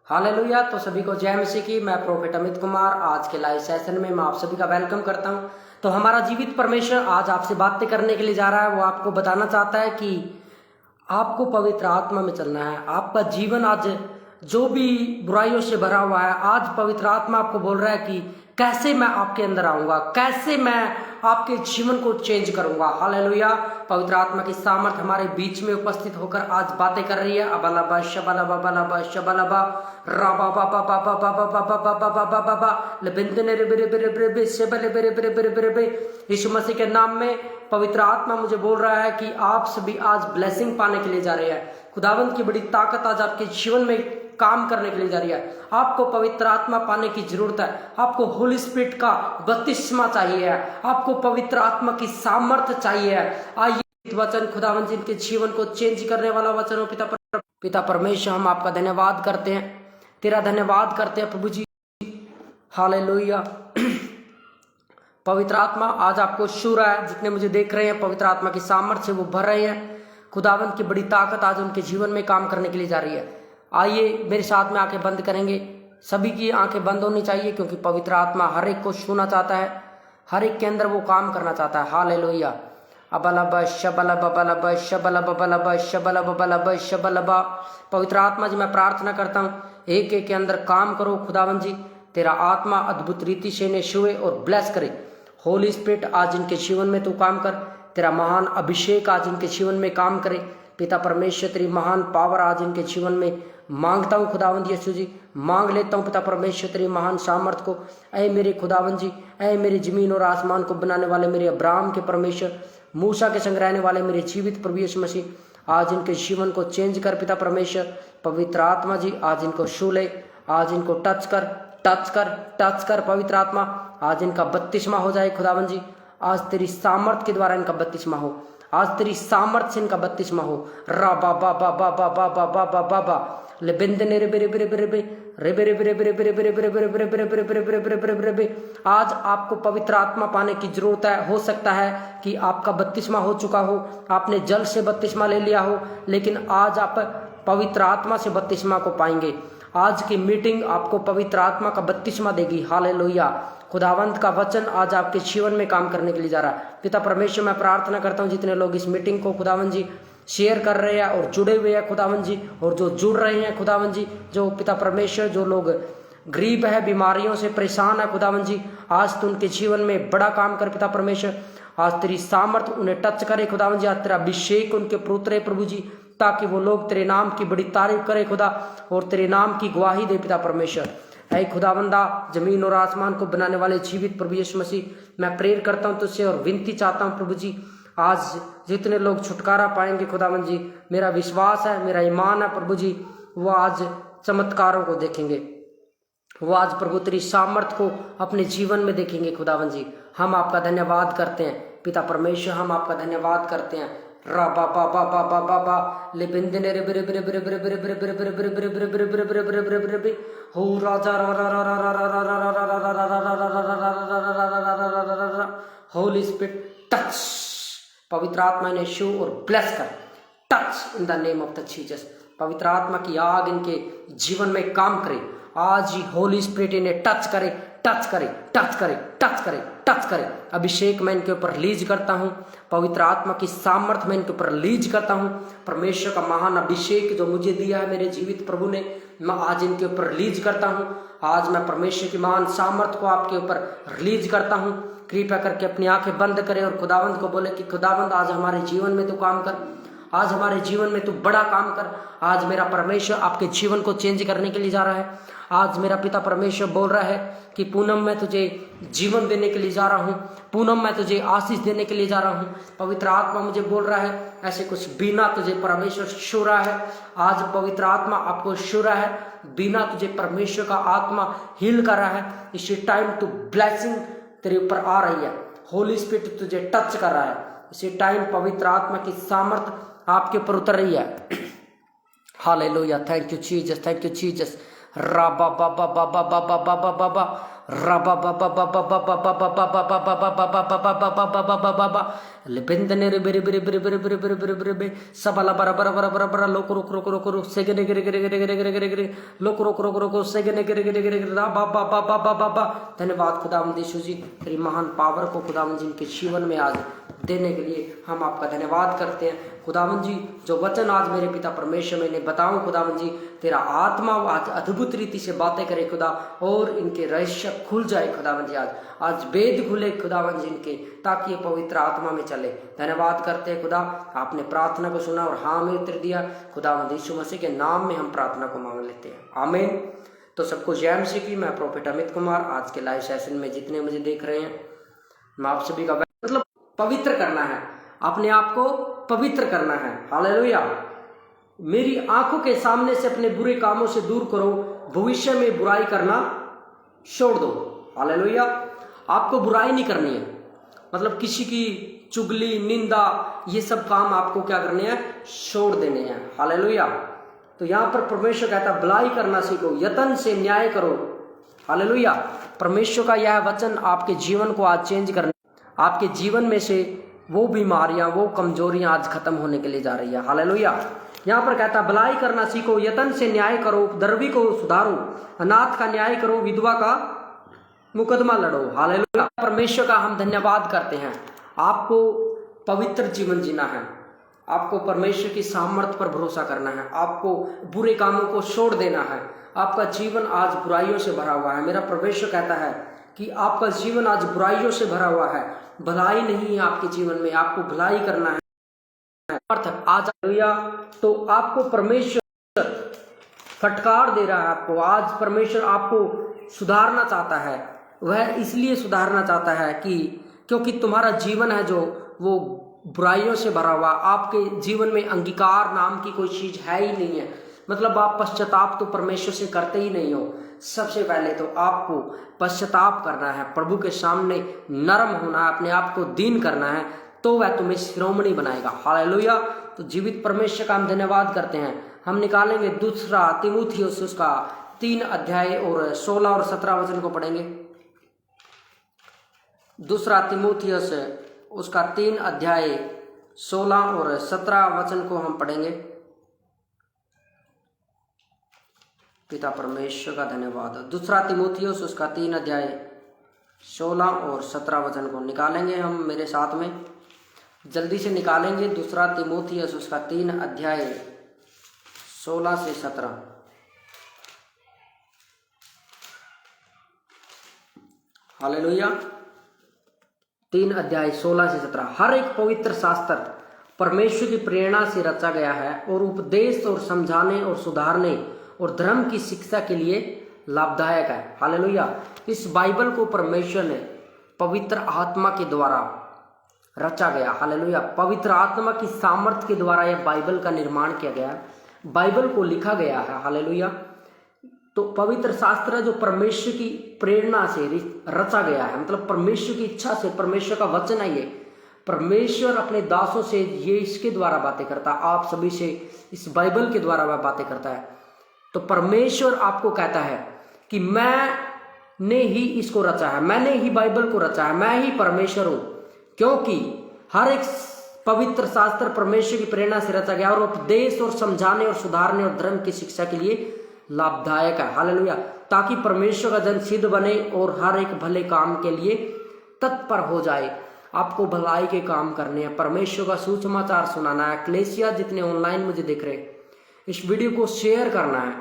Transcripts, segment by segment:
Hallelujah. तो सभी को जय मसीह की। मैं प्रोफेट अमित कुमार आज के लाइव सेशन में मैं आप सभी का वेलकम करता हूं। तो हमारा जीवित परमेश्वर आज आपसे बातें करने के लिए जा रहा है। वो आपको बताना चाहता है कि आपको पवित्र आत्मा में चलना है। आपका जीवन आज जो भी बुराइयों से भरा हुआ है, आज पवित्र आत्मा आपको बोल रहा है कि कैसे मैं आपके अंदर आऊंगा, कैसे मैं आपके जीवन को चेंज करूंगा। हालेलुया। पवित्र आत्मा की सामर्थ हमारे बीच में उपस्थित होकर आज बातें कर रही है। अबलबा शबलबा बलबा शबलबा राबा बाबा बाबा बाबा बाबा बाबा बाबा बाबा लबिंदने रे बेरे बेरे बेरे बे शबले बेरे बेरे बेरे बेरे बे। यीशु मसीह के नाम में पवित्र आत्मा मुझे बोल रहा है कि आप सभी आज ब्लेसिंग पाने के लिए जा रहे हैं। खुदावंत की बड़ी ताकत आज आपके जीवन में काम करने के लिए जा रही है। आपको पवित्र आत्मा पाने की जरूरत है। आपको होली स्पिरिट का बपतिस्मा चाहिए है। आपको पवित्र आत्मा की सामर्थ्य चाहिए है। आइए वचन खुदावंत जिनके जीवन को चेंज करने वाला वचन हो। पिता परमेश्वर, हम आपका धन्यवाद करते हैं, तेरा धन्यवाद करते हैं प्रभु जी। हालेलुया। पवित्र आत्मा आज आपको छू रहा है। जितने मुझे देख रहे हैं पवित्र आत्मा की सामर्थ्य से वो भर रहे हैं। खुदावंत की बड़ी ताकत आज उनके जीवन में काम करने के लिए जा रही है। आइए मेरे साथ में आंखें बंद करेंगे। सभी की आंखें बंद होनी चाहिए क्योंकि पवित्र आत्मा हर एक को छूना चाहता है, हर एक के अंदर वो काम करना चाहता है। हालेलुया। अबलब शबलब बलब शबलब बलब शबलब बलब शबलब। पवित्र आत्मा जी, मैं प्रार्थना करता हूँ एक एक के अंदर काम करो खुदावन जी। तेरा आत्मा अद्भुत रीति से इन्हें छुए और ब्लेस करे। होली स्पिरिट आज इनके जीवन में तू काम कर। तेरा महान अभिषेक आज इनके जीवन में काम करे। पिता परमेश्वर, तेरी महान पावर आज इनके जीवन में मांगता हूँ खुदावंद यीशु जी। मांग लेता हूँ पिता परमेश्वर तेरी महान सामर्थ को। ऐ मेरे खुदावंद जी, ऐ मेरे जमीन और आसमान को बनाने वाले मेरे अब्राहम के परमेश्वर, मूसा के संग रहने वाले मेरे जीवित प्रभु यीशु मसीह, आज इनके जीवन को चेंज कर पिता परमेश्वर। पवित्र आत्मा जी आज इनको छू ले, आज इनको टच कर टच कर टच कर। पवित्र आत्मा आज इनका बपतिस्मा हो जाए खुदावंद जी। आज तेरी सामर्थ के द्वारा इनका बपतिस्मा हो। आज तेरी सामर्थ से इनका बपतिस्मा हो। रा बा बा बा बा बा बा बा बा बा बा बा ले बिंदने रे बेरे बेरे बेरे रे बेरे बेरे बेरे बेरे बेरे बेरे बेरे बेरे बेरे बेरे बेरे बेरे बेरे बेरे बेरे। आज आपको पवित्र आत्मा पाने की जरूरत है। हो सकता है कि आपका बपतिस्मा हो चुका हो, आपने जल से बपतिस्मा ले लिया हो, लेकिन आज आप पवित्र आत्मा से बपतिस्मा को पाएंगे। आज की मीटिंग आपको पवित्र आत्मा का बपतिस्मा देगी। हालेलुया। खुदावंत का वचन आज आपके जीवन में काम करने के लिए जा रहा है। पिता परमेश्वर, मैं प्रार्थना करता हूँ जितने लोग इस मीटिंग को खुदावंत जी शेयर कर रहे हैं और जुड़े हुए हैं खुदावंत जी, और जो जुड़ रहे हैं खुदावंत जी, जो पिता परमेश्वर जो लोग गरीब है, बीमारियों से परेशान है खुदावंत जी, आज तो उनके जीवन में बड़ा काम कर पिता परमेश्वर। आज तेरी सामर्थ उन्हें टच करे खुदावंत जी। आज तेरा अभिषेक उनके पर उतरे प्रभु जी, ताकि वो लोग तेरे नाम की बड़ी तारीफ करे खुदा, और तेरे नाम की गवाही दे पिता परमेश्वर। ऐ खुदावंदा, जमीन और आसमान को बनाने वाले जीवित प्रभु यीशु मसीह, मैं प्रेयर करता हूँ तुझसे और विनती चाहता हूँ प्रभु जी, आज जितने लोग छुटकारा पाएंगे खुदावंद जी, मेरा विश्वास है, मेरा ईमान है प्रभु जी, वो आज चमत्कारों को देखेंगे। वो आज प्रभु तेरी सामर्थ को अपने जीवन में देखेंगे खुदावंद जी। हम आपका धन्यवाद करते हैं पिता परमेश्वर, हम आपका धन्यवाद करते हैं। रा बा बा बा बा बा बा बा ले बिंदने रे बेरे बेरे बेरे बेरे बेरे बेरे बेरे बेरे बेरे बेरे बेरे बेरे बेरे बेरे बेरे बेरे बेरे हो राजा रा रा रा रा रा रा रा रा रा रा रा रा रा। होली स्पिरिट टच, पवित्र आत्मा ने शो और ब्लेस कर। Touch in the name of the Jesus. पवित्र आत्मा की आग इनके जीवन में काम करे। आज ही होली स्पिरिट इन्हें टच करे, टच करे, टच करे, टच करे, टच करे। अभिषेक मैं इनके ऊपर रिलीज करता हूँ। पवित्र आत्मा की सामर्थ मैं इनके ऊपर रिलीज करता हूँ। परमेश्वर का महान अभिषेक जो मुझे दिया है मेरे जीवित प्रभु ने, मैं आज इनके ऊपर रिलीज करता हूँ। आज मैं परमेश्वर की महान सामर्थ को आपके ऊपर रिलीज करता हूँ। कृपया करके अपनी आंखें बंद करें और खुदावंत को बोले कि खुदावंत आज हमारे जीवन में तू काम कर, आज हमारे जीवन में तू बड़ा काम कर। आज मेरा परमेश्वर आपके जीवन को चेंज करने के लिए जा रहा है। आज मेरा पिता परमेश्वर बोल रहा है कि पूनम मैं तुझे जीवन देने के लिए जा रहा हूँ, पूनम मैं तुझे आशीष देने के लिए जा रहा हूँ। पवित्र आत्मा मुझे बोल रहा है ऐसे कुछ बिना तुझे परमेश्वर छू रहा है। आज पवित्र आत्मा आपको छू रहा है, बिना तुझे परमेश्वर का आत्मा हिल कर रहा है। इसी टाइम टू ब्लेसिंग तेरे ऊपर आ रही है। होली स्पिरिट तुझे टच कर रहा है। इसी टाइम पवित्र आत्मा की सामर्थ आपके ऊपर उतर रही है। Hallelujah. Thank you Jesus, thank you Jesus. रा बा बा बा बा बा बा बा बा बा बा रबा बाबा बाबा बाबा बाबा बाबा बाबा बाबा बाबा बाबा बाबा बाबा बाबा लिबिंदने रे बेरे बेरे बेरे बेरे बेरे बेरे बेरे बेरे बे सबला बरा बरा बरा बरा बरा लोक रोक रोक रोक रोक सेगने गिरे गिरे गिरे गिरे गिरे गिरे गिरे लोक रोक रोक रोक सेगने गिरे गिरे गिरे गिरे बाबा बाबा बाबा बाबा। धन्यवाद खुदावंद यीशु जी, तेरी महान पावर को खुदावंद जी इनके जीवन में आज देने के लिए हम आपका धन्यवाद करते हैं खुदावंद जी। जो वचन आज मेरे पिता परमेश्वर में इन्हें बताऊं खुदावंद जी, तेरा आत्मा आज अद्भुत रीति से बातें करे खुदा, और इनके रहस्य खुल जाए खुदावंद जी, आज वेद खुले खुदावंद जी इनके, ताकि ये पवित्र आत्मा में चले। धन्यवाद करते हैं खुदा, आपने प्रार्थना को सुना और हाँ में उत्तर दिया। खुदावंद यीशु मसीह के नाम में हम प्रार्थना को मांग लेते हैं, आमीन। तो सबको जय मसीह की। मैं प्रोफेट अमित कुमार, आज के लाइव सेशन में जितने मुझे देख रहे हैं, मैं आप सभी का मतलब पवित्र करना है, अपने आप को पवित्र करना है। हालेलुया। मेरी आंखों के सामने से अपने बुरे कामों से दूर करो, भविष्य में बुराई करना छोड़ दो। हालेलुया। आपको बुराई नहीं करनी है, मतलब किसी की चुगली, निंदा, ये सब काम आपको क्या करने हैं, छोड़ देने हैं। हालेलुया। तो यहाँ पर परमेश्वर कहता है भलाई करना सीखो, यत्न से न्याय करो। हालेलुया। परमेश्वर का यह वचन आपके जीवन को आज चेंज करने, आपके जीवन में से वो बीमारियां, वो कमजोरियां आज खत्म होने के लिए जा रही है। हालेलुया। यहाँ पर कहता है भलाई करना सीखो, यत्न से न्याय करो, द्रवी को सुधारो, अनाथ का न्याय करो, विधवा का मुकदमा लड़ो। हालेलुया। परमेश्वर का हम धन्यवाद करते हैं। आपको पवित्र जीवन जीना है, आपको परमेश्वर की सामर्थ्य पर भरोसा करना है, आपको बुरे कामों को छोड़ देना है। आपका जीवन आज बुराइयों से भरा हुआ है। मेरा परमेश्वर कहता है कि आपका जीवन आज बुराइयों से भरा हुआ है, भलाई नहीं है आपके जीवन में, आपको भलाई करना है। अर्थ आज तो आपको परमेश्वर फटकार दे रहा है, आपको आज परमेश्वर आपको सुधारना चाहता है। वह इसलिए सुधारना चाहता है कि क्योंकि तुम्हारा जीवन है जो वो बुराइयों से भरा हुआ, आपके जीवन में अंगीकार नाम की कोई चीज है ही नहीं है। मतलब आप पश्चाताप तो परमेश्वर से करते ही नहीं हो। सबसे पहले तो आपको पश्चाताप करना है, प्रभु के सामने नरम होना है, अपने आप को दीन करना है, तो वह तुम्हें शिरोमणि बनाएगा। हालेलुया। तो जीवित परमेश्वर का हम धन्यवाद करते हैं। हम निकालेंगे दूसरा तीमुथियुस उसका 3 अध्याय और 16 और 17 वचन को पढ़ेंगे। दूसरा तीमुथियुस उसका 3 अध्याय 16 और 17 वचन को हम पढ़ेंगे। पिता परमेश्वर का धन्यवाद। दूसरा तीमुथियुस उसका 3 अध्याय 16 और 17 वचन को निकालेंगे हम मेरे साथ में, जल्दी से निकालेंगे। दूसरा तीमुथियुस उसका 3 अध्याय 16 से 17। हालेलुया। 3 अध्याय 16 से 17। हर एक पवित्र शास्त्र परमेश्वर की प्रेरणा से रचा गया है और उपदेश और समझाने और सुधारने और धर्म की शिक्षा के लिए लाभदायक है। हालेलुया। इस बाइबल को परमेश्वर ने पवित्र आत्मा के द्वारा रचा गया। हालेलुया। पवित्र आत्मा की सामर्थ्य के द्वारा यह बाइबल का निर्माण किया गया, बाइबल को लिखा गया है। हालेलुया। तो पवित्र शास्त्र जो परमेश्वर की प्रेरणा से रचा गया है, मतलब परमेश्वर की इच्छा से, परमेश्वर का वचन है ये। परमेश्वर अपने दासों से ये इसके द्वारा बातें करता है, आप सभी से इस बाइबल के द्वारा वह बातें करता है। तो परमेश्वर आपको कहता है कि मैंने ही इसको रचा है, मैंने ही बाइबल को रचा है, मैं ही परमेश्वर हूं। क्योंकि हर एक पवित्र शास्त्र परमेश्वर की प्रेरणा से रचा गया और उपदेश और समझाने और सुधारने और धर्म की शिक्षा के लिए लाभदायक है। हालेलुया। ताकि परमेश्वर का जन सिद्ध बने और हर एक भले काम के लिए तत्पर हो जाए। आपको भलाई के काम करने हैं, परमेश्वर का सुसमाचार सुनाना है। क्लेसिया जितने ऑनलाइन मुझे देख रहे हैं, इस वीडियो को शेयर करना है,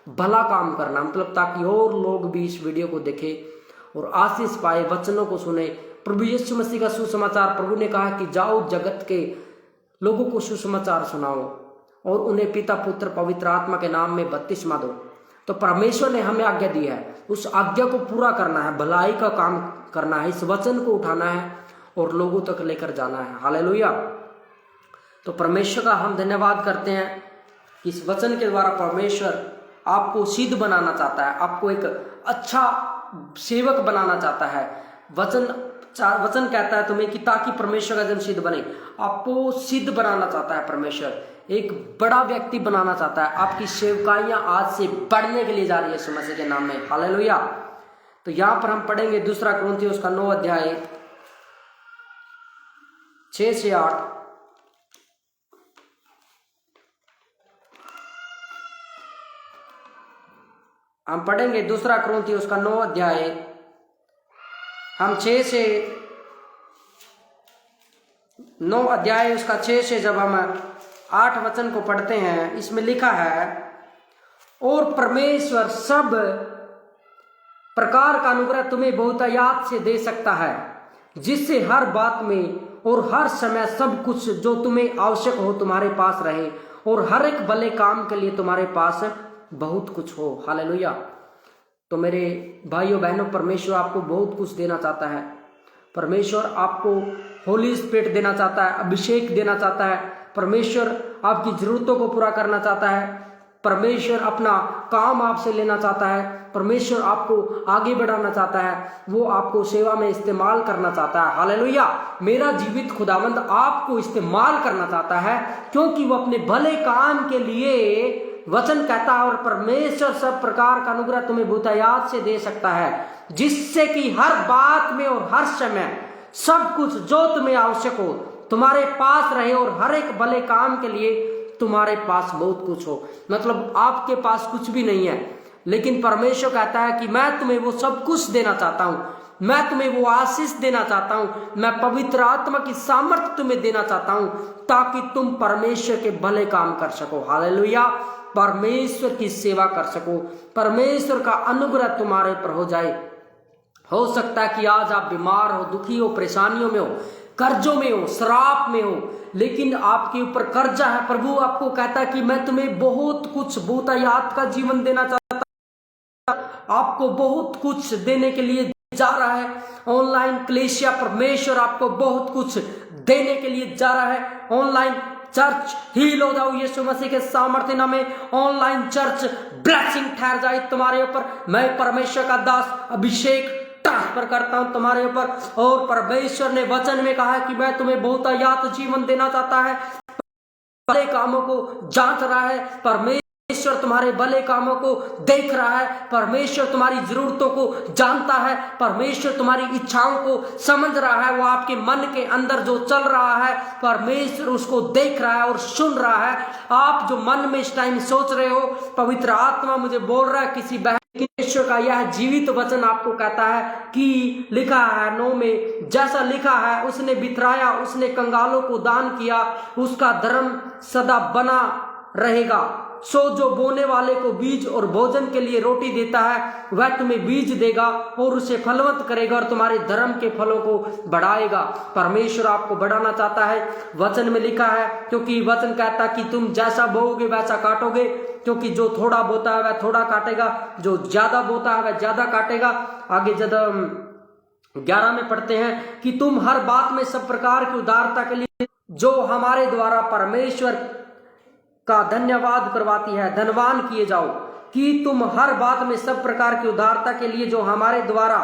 भला काम करना, मतलब ताकि और लोग भी इस वीडियो को देखें और आशीष पाए, वचनों को सुने। प्रभु यीशु मसीह का सुसमाचार, प्रभु ने कहा कि जाओ जगत के लोगों को सुसमाचार सुनाओ और उन्हें पिता पुत्र पवित्र आत्मा के नाम में बपतिस्मा दो। तो परमेश्वर ने हमें आज्ञा दी है, उस आज्ञा को पूरा करना है, भलाई का काम करना है, इस वचन को उठाना है और लोगों तक लेकर जाना है। हालेलुया। तो परमेश्वर का हम धन्यवाद करते हैं कि इस वचन के द्वारा परमेश्वर आपको सिद्ध बनाना चाहता है, आपको एक अच्छा सेवक बनाना चाहता है। वचन कहता है तुम्हें कि ताकि परमेश्वर का जन सिद्ध बने, आपको सिद्ध बनाना चाहता है परमेश्वर, एक बड़ा व्यक्ति बनाना चाहता है। आपकी सेवकाइयां आज से बढ़ने के लिए जा रही है यीशु मसीह के नाम में। हालेलुया। तो यहां पर हम पढ़ेंगे दूसरा कुरिन्थियों उसका 9 अध्याय 6 से 8। हम पढ़ेंगे दूसरा कुरिन्थियों उसका 9 अध्याय, हम 6 से 9 अध्याय उसका 6 से जब हम 8 वचन को पढ़ते हैं, इसमें लिखा है, और परमेश्वर सब प्रकार का अनुग्रह तुम्हें बहुतायत से दे सकता है, जिससे हर बात में और हर समय सब कुछ जो तुम्हें आवश्यक हो तुम्हारे पास रहे, और हर एक भले काम के लिए तुम्हारे पास बहुत कुछ हो। हालेलुया। तो मेरे भाइयों बहनों, परमेश्वर आपको बहुत कुछ देना चाहता है। परमेश्वर आपको होली स्पिरिट देना चाहता है, अभिषेक देना चाहता है। परमेश्वर आपकी जरूरतों को पूरा करना चाहता है। परमेश्वर अपना काम आपसे लेना चाहता है। परमेश्वर आपको आगे बढ़ाना चाहता है, वो आपको सेवा में इस्तेमाल करना चाहता है। हालेलुया। मेरा जीवित खुदावंद आपको इस्तेमाल करना चाहता है, क्योंकि वो अपने भले काम के लिए वचन कहता है, और परमेश्वर सब प्रकार का अनुग्रह तुम्हें बहुतायत से दे सकता है, जिससे कि हर बात में और हर समय सब कुछ जो तुम्हें आवश्यक हो तुम्हारे पास रहे, और हर एक भले काम के लिए तुम्हारे पास बहुत कुछ हो। मतलब आपके पास कुछ भी नहीं है, लेकिन परमेश्वर कहता है कि मैं तुम्हें वो सब कुछ देना चाहता हूं, मैं तुम्हें वो आशीष देना चाहता हूं, मैं पवित्र आत्मा की सामर्थ्य तुम्हें देना चाहता हूं, ताकि तुम परमेश्वर के भले काम कर सको। हालेलुया। परमेश्वर की सेवा कर सको, परमेश्वर का अनुग्रह तुम्हारे पर हो जाए। हो सकता है कि आज आप बीमार हो, दुखी हो, परेशानियों में हो, कर्जों में हो, श्राप में हो, लेकिन आपके ऊपर कर्जा है। प्रभु आपको कहता है कि मैं तुम्हें बहुत कुछ बहुतायत का जीवन देना चाहता हूं, आपको बहुत कुछ देने के लिए जा रहा है। ऑनलाइन क्लेशिया परमेश्वर आपको बहुत कुछ देने के लिए जा रहा है। ऑनलाइन चर्च हील हो जाओ यीशु मसीह के सामर्थ्य नाम में। ऑनलाइन चर्च ब्लेसिंग ठहर जाए तुम्हारे ऊपर। मैं परमेश्वर का दास अभिषेक ट्रांसफर करता हूं तुम्हारे ऊपर। और परमेश्वर ने वचन में कहा है कि मैं तुम्हें बहुतायत जीवन देना चाहता है। भले कामों को जांच रहा है परमेश्वर, तुम्हारे भले कामों को देख रहा है परमेश्वर, तुम्हारी जरूरतों को जानता है परमेश्वर, तुम्हारी इच्छाओं को समझ रहा है। वो आपके मन के अंदर जो चल रहा है परमेश्वर उसको देख रहा है और सुन रहा है। आप जो मन में इस टाइम सोच रहे हो, पवित्र आत्मा मुझे बोल रहा है किसी बहन, परमेश्वर का यह जीवित वचन आपको कहता है कि लिखा है 9 में, जैसा लिखा है, उसने बिथराया, उसने कंगालों को दान किया, उसका धर्म सदा बना रहेगा। सो जो बोने वाले को बीज और भोजन के लिए रोटी देता है, वह तुम्हें बीज देगा और उसे फलवंत करेगा और तुम्हारे धर्म के फलों को बढ़ाएगा। परमेश्वर आपको बढ़ाना चाहता है। वचन में लिखा है, क्योंकि वचन कहता है कि तुम जैसा बोओगे वैसा काटोगे, क्योंकि जो थोड़ा बोता है वह थोड़ा काटेगा, जो ज्यादा बोता है वह ज्यादा काटेगा। आगे जब 11 में पढ़ते हैं कि तुम हर बात में सब प्रकार की उदारता के लिए जो हमारे द्वारा परमेश्वर का धन्यवाद करवाती है, धनवान किए जाओ। कि तुम हर बात में सब प्रकार की उदारता के लिए जो हमारे द्वारा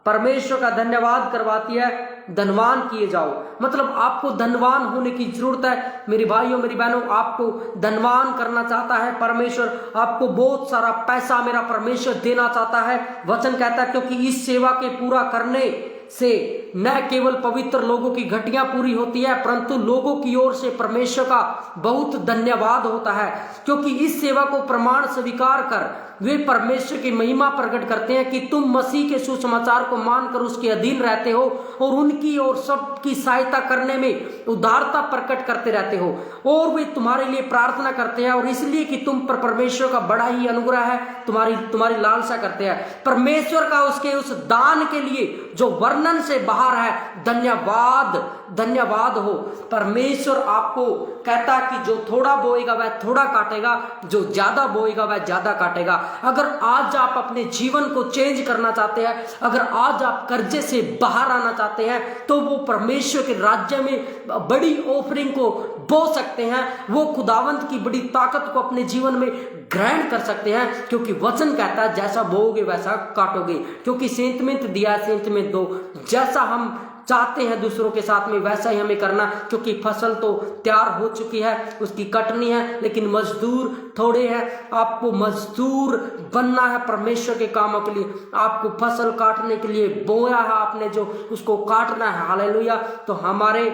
परमेश्वर का धन्यवाद करवाती है, धनवान किए जाओ। मतलब आपको धनवान होने की जरूरत है मेरे भाइयों मेरी बहनों, आपको धनवान करना चाहता है परमेश्वर। आपको बहुत सारा पैसा मेरा परमेश्वर देना चाहता है। वचन कहता है क्योंकि इस सेवा के पूरा करने से न केवल पवित्र लोगों की घटिया पूरी होती है, परंतु लोगों की ओर से परमेश्वर का बहुत धन्यवाद होता है। क्योंकि इस सेवा को प्रमाण स्वीकार कर वे परमेश्वर की महिमा प्रकट करते हैं कि तुम मसीह के सुसमाचार को मानकर उसके अधीन रहते हो और उनकी और सबकी सहायता करने में उदारता प्रकट करते रहते हो, और वे तुम्हारे लिए प्रार्थना करते हैं, और इसलिए कि तुम पर परमेश्वर का बड़ा ही अनुग्रह है, तुम्हारी लालसा करते हैं। परमेश्वर का उसके उस दान के लिए जो वर्णन से बाहर है, धन्यवाद धन्यवाद हो। परमेश्वर आपको कहता कि जो थोड़ा बोएगा वह थोड़ा काटेगा, जो ज्यादा बोएगा वह ज्यादा काटेगा। अगर आज आप अपने जीवन को चेंज करना चाहते हैं, अगर आज आप कर्जे से बाहर आना चाहते हैं, तो वो परमेश्वर के राज्य में बड़ी ऑफरिंग को बो सकते हैं। वो खुदावंत की बड़ी ताकत को अपने जीवन में ग्रहण कर सकते हैं, क्योंकि वचन कहता है जैसा बोओगे वैसा काटोगे। क्योंकि सेंत में दिया सेंत में दो, जैसा हम चाहते हैं दूसरों के साथ में वैसा ही हमें करना, क्योंकि फसल तो तैयार हो चुकी है, उसकी कटनी है, लेकिन मजदूर थोड़े हैं। आपको मजदूर बनना है परमेश्वर के कामों के लिए। आपको फसल काटने के लिए बोया है आपने, जो उसको काटना है। हालेलुया। तो हमारे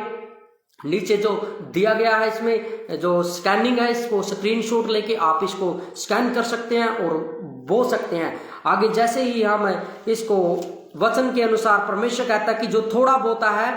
नीचे जो दिया गया है, इसमें जो स्कैनिंग है, इसको स्क्रीनशॉट लेके आप इसको स्कैन कर सकते हैं और बो सकते हैं। आगे जैसे ही हम इसको वचन के अनुसार, परमेश्वर कहता है कि जो थोड़ा बोता है,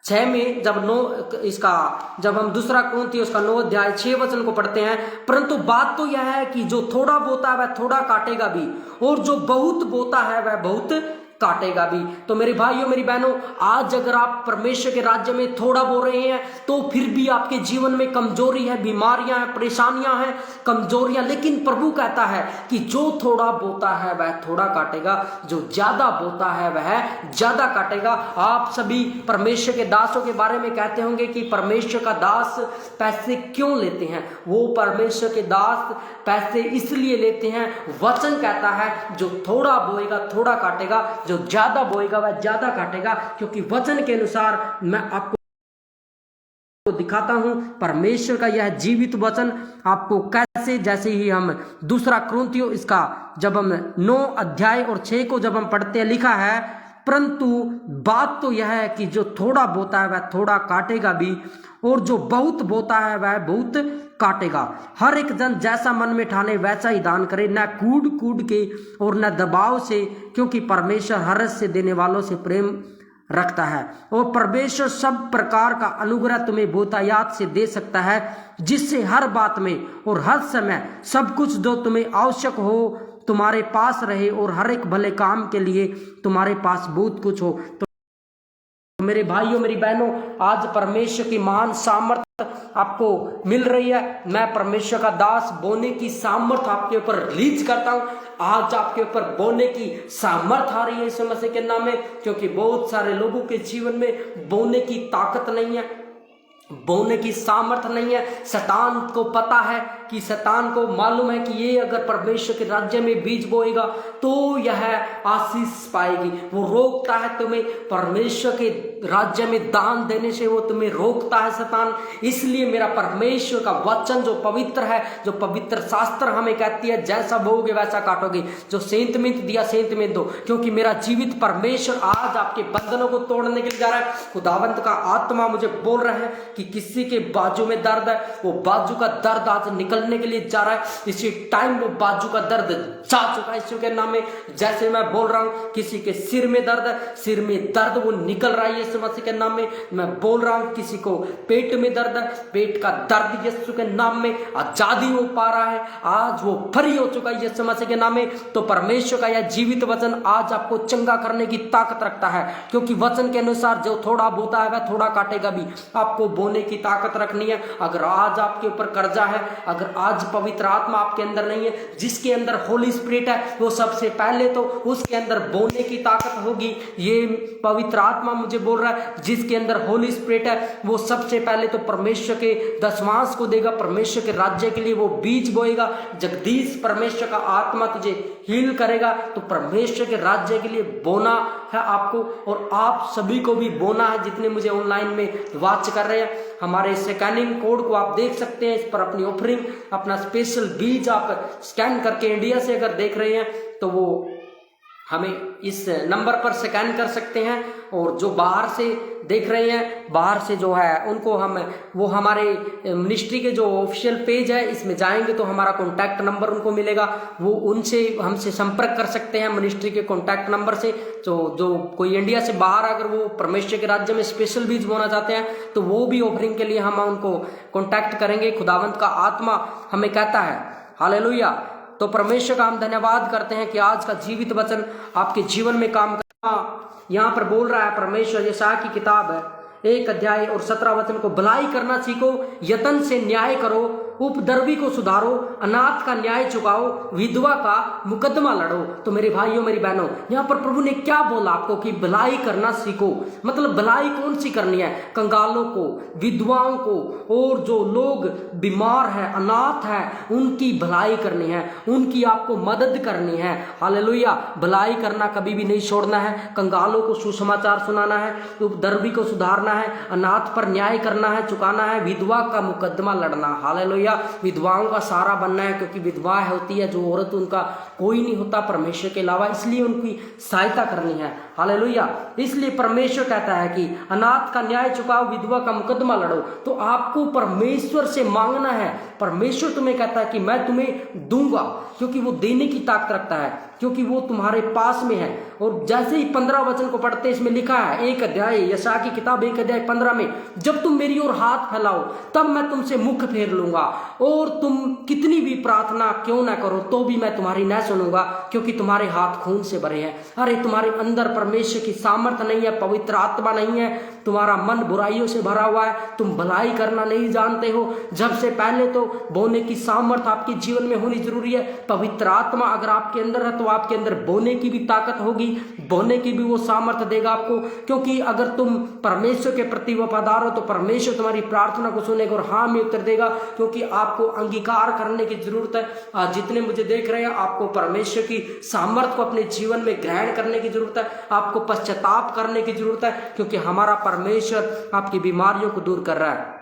6 में जब हम दूसरा कुरिन्थियों उसका 9 अध्याय 6 वचन को पढ़ते हैं, परंतु बात तो यह है कि जो थोड़ा बोता है वह थोड़ा काटेगा भी, और जो बहुत बोता है वह बहुत काटेगा भी। तो मेरे भाइयों मेरी बहनों, आज अगर आप परमेश्वर के राज्य में थोड़ा बो रहे हैं, तो फिर भी आपके जीवन में कमजोरी है, बीमारियां हैं, परेशानियां हैं, कमजोरियां, लेकिन प्रभु कहता है कि जो थोड़ा बोता है वह थोड़ा काटेगा, जो ज्यादा बोता है वह ज्यादा काटेगा। आप सभी परमेश्वर के दासों के बारे में कहते होंगे कि परमेश्वर का दास पैसे क्यों लेते हैं? वो परमेश्वर के दास पैसे इसलिए लेते हैं, वचन कहता है जो थोड़ा बोएगा थोड़ा काटेगा, जो ज्यादा बोएगा वह ज्यादा काटेगा। क्योंकि वचन के अनुसार मैं आपको दिखाता हूं परमेश्वर का यह जीवित वचन आपको कैसे, जैसे ही हम दूसरा कुरिन्थियों इसका जब हम 9 अध्याय और 6 को जब हम पढ़ते हैं, लिखा है, परंतु बात तो यह है कि जो थोड़ा बोता है वह थोड़ा काटेगा भी, और जो बहुत बोता है वह बहुत काटेगा। हर एक जन जैसा मन में ठाने वैसा ही दान करे, न कूड़ कूड़ के और न दबाव से, क्योंकि परमेश्वर हर्ष से देने वालों से प्रेम रखता है। और परमेश्वर सब प्रकार का अनुग्रह तुम्हें बहुतायत से दे सकता है, जिससे हर बात में और हर समय सब कुछ जो तुम्हें आवश्यक हो तुम्हारे पास रहे, और हर एक भले काम के लिए तुम्हारे पास बहुत कुछ हो। तो मेरे भाइयों मेरी बहनों, आज परमेश्वर की महान सामर्थ आपको मिल रही है। मैं परमेश्वर का दास बोने की सामर्थ आपके ऊपर रिलीज करता हूं। आज आपके ऊपर बोने की सामर्थ आ रही है यीशु मसीह के नाम में, क्योंकि बहुत सारे लोगों के जीवन में बोने की ताकत नहीं है, बोने की सामर्थ नहीं है। शैतान को पता है कि शैतान को मालूम है कि ये अगर परमेश्वर के राज्य में बीज बोएगा तो यह आशीष पाएगी। वो रोकता है तुम्हें परमेश्वर के राज्य में दान देने से, वो तुम्हें रोकता है शैतान। इसलिए मेरा परमेश्वर का वचन जो पवित्र है, जो पवित्र शास्त्र हमें कहती है, जैसा बोओगे वैसा काटोगे। जो सेंत मिंत दिया सेंत मिंत दो, क्योंकि मेरा जीवित परमेश्वर आज आपके बंधनों को तोड़ने के लिए जा रहा है। खुदावंत का आत्मा मुझे बोल रहा है कि किसी के बाजू में दर्द है, वो बाजू का दर्द आज निकलने के लिए जा रहा है। इसी टाइम वो बाजू का दर्द जा चुका है यीशु के नाम में। जैसे मैं बोल रहा हूं किसी के सिर में दर्द है, सिर में दर्द वो निकल रहा है यीशु मसीह के नाम में। मैं बोल रहा हूं किसी को पेट में दर्द है, पेट का दर्द यीशु के नाम में आजादी हो पा रहा है, आज वो फ्री हो चुका है यीशु मसीह के नाम में। तो परमेश्वर का यह जीवित वचन आज आपको चंगा करने की ताकत रखता है, क्योंकि वचन के अनुसार जो थोड़ा बोता है वह थोड़ा काटेगा भी। आपको बोने की ताकत रखनी है। अगर आज आपके ऊपर कर्जा है, अगर आज पवित्र आत्मा आपके अंदर नहीं है, जिसके अंदर होली स्पिरिट है, वो सबसे पहले तो उसके अंदर बोलने की ताकत होगी। ये पवित्र आत्मा मुझे बोल रहा है, जिसके अंदर होली स्पिरिट है वो सबसे पहले तो परमेश्वर के दशमांश को देगा, परमेश्वर के राज्य के लिए वो बीज बोएगा। जगदीश परमेश्वर का आत्मा तुझे हील करेगा, तो परमेश्वर के राज्य के लिए बोना है आपको, और आप सभी को भी बोना है। जितने मुझे ऑनलाइन में वॉच कर रहे हैं, हमारे स्कैनिंग कोड को आप देख सकते हैं। इस पर अपनी ऑफरिंग, अपना स्पेशल बीज आप स्कैन करके, इंडिया से अगर देख रहे हैं तो वो हमें इस नंबर पर स्कैन कर सकते हैं। और जो बाहर से देख रहे हैं, बाहर से जो है उनको वो हमारे मिनिस्ट्री के जो ऑफिशियल पेज है इसमें जाएंगे तो हमारा कॉन्टैक्ट नंबर उनको मिलेगा, वो उनसे हमसे संपर्क कर सकते हैं मिनिस्ट्री के कॉन्टैक्ट नंबर से। जो कोई इंडिया से बाहर अगर वो परमेश्वर के राज्य में स्पेशल बीज बोना चाहते हैं तो वो भी ऑफरिंग के लिए हम उनको कॉन्टैक्ट करेंगे। खुदावंत का आत्मा हमें कहता है, हालेलुया। तो परमेश्वर का हम धन्यवाद करते हैं कि आज का जीवित वचन आपके जीवन में काम करना। यहाँ पर बोल रहा है परमेश्वर, यशायाह की किताब है 1 अध्याय और 17 वचन को, भलाई करना सीखो, यत्न से न्याय करो, उपद्रवी को सुधारो, अनाथ का न्याय चुकाओ, विधवा का मुकदमा लड़ो। तो मेरे भाइयों मेरी बहनों, यहाँ पर प्रभु ने क्या बोला आपको कि भलाई करना सीखो। मतलब भलाई कौन सी करनी है? कंगालों को, विधवाओं को, और जो लोग बीमार है, अनाथ है, उनकी भलाई करनी है, उनकी आपको मदद करनी है। हालेलुया। भलाई करना कभी भी नहीं छोड़ना है। कंगालों को सुसमाचार सुनाना है, उपद्रवी को सुधारना है, अनाथ पर न्याय करना है, चुकाना है, विधवा का मुकदमा लड़ना। हालेलुया। विधवाओं का सहारा बनना है, क्योंकि विधवा होती है जो औरत, उनका कोई नहीं होता परमेश्वर के अलावा, इसलिए उनकी सहायता करनी है। हालेलुया। इसलिए परमेश्वर कहता है कि अनाथ का न्याय चुकाओ, विधवा का मुकदमा लड़ो। तो आपको परमेश्वर से मांगना है। परमेश्वर तुम्हें कहता है कि मैं तुम्हें दूंगा, क्योंकि वो देने की ताकत रखता है, क्योंकि वो तुम्हारे पास में है। और जैसे ही 15 वचन को पढ़ते इसमें लिखा है, एक अध्याय यशायाह की किताब 1 अध्याय 15 में, जब तुम मेरी ओर हाथ फैलाओ तब मैं तुमसे मुख फेर लूंगा, और तुम कितनी भी प्रार्थना क्यों ना करो तो भी मैं तुम्हारी न सुनूंगा, क्योंकि तुम्हारे हाथ खून से भरे हैं। अरे तुम्हारे अंदर परमेश्वर की सामर्थ नहीं है, पवित्र आत्मा नहीं है, तुम्हारा मन बुराइयों से भरा हुआ है, तुम भलाई करना नहीं जानते हो। जब से पहले तो बोने की सामर्थ आपके जीवन में होनी जरूरी है। पवित्र आत्मा अगर आपके अंदर है तो आपके अंदर बोने की भी ताकत होगी, बोने की भी वो सामर्थ देगा आपको। क्योंकि अगर तुम परमेश्वर के प्रति वफादार हो तो परमेश्वर तुम्हारी प्रार्थना को सुनेगा और हाँ में उत्तर देगा, क्योंकि आपको अंगीकार करने की जरूरत है। आज जितने मुझे देख रहे हैं, आपको परमेश्वर की सामर्थ को अपने जीवन में ग्रहण करने की जरूरत है, आपको पश्चाताप करने की जरूरत है, क्योंकि हमारा परमेश्वर आपकी बीमारियों को दूर कर रहा है।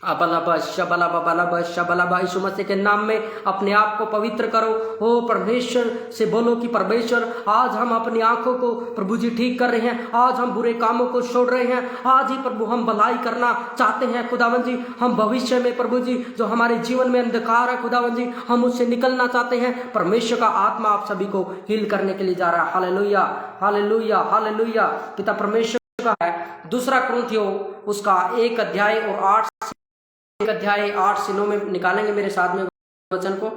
अबलबा शबलबा बलबा शबलबा। यीशु मसीह के नाम में अपने आप को पवित्र करो। ओ परमेश्वर से बोलो कि परमेश्वर आज हम अपनी आंखों को प्रभु जी ठीक कर रहे हैं, आज हम बुरे कामों को छोड़ रहे हैं, आज ही प्रभु हम भलाई करना चाहते हैं। खुदावन जी हम भविष्य में प्रभु जी जो हमारे जीवन में अंधकार है खुदावन जी हम उससे निकलना चाहते हैं। परमेश्वर का आत्मा आप सभी को हील करने के लिए जा रहा है। Hallelujah hallelujah hallelujah. पिता परमेश्वर का है। दूसरा कुरिन्थियों उसका 1 अध्याय और 8 से 9 में निकालेंगे मेरे साथ में वचन को।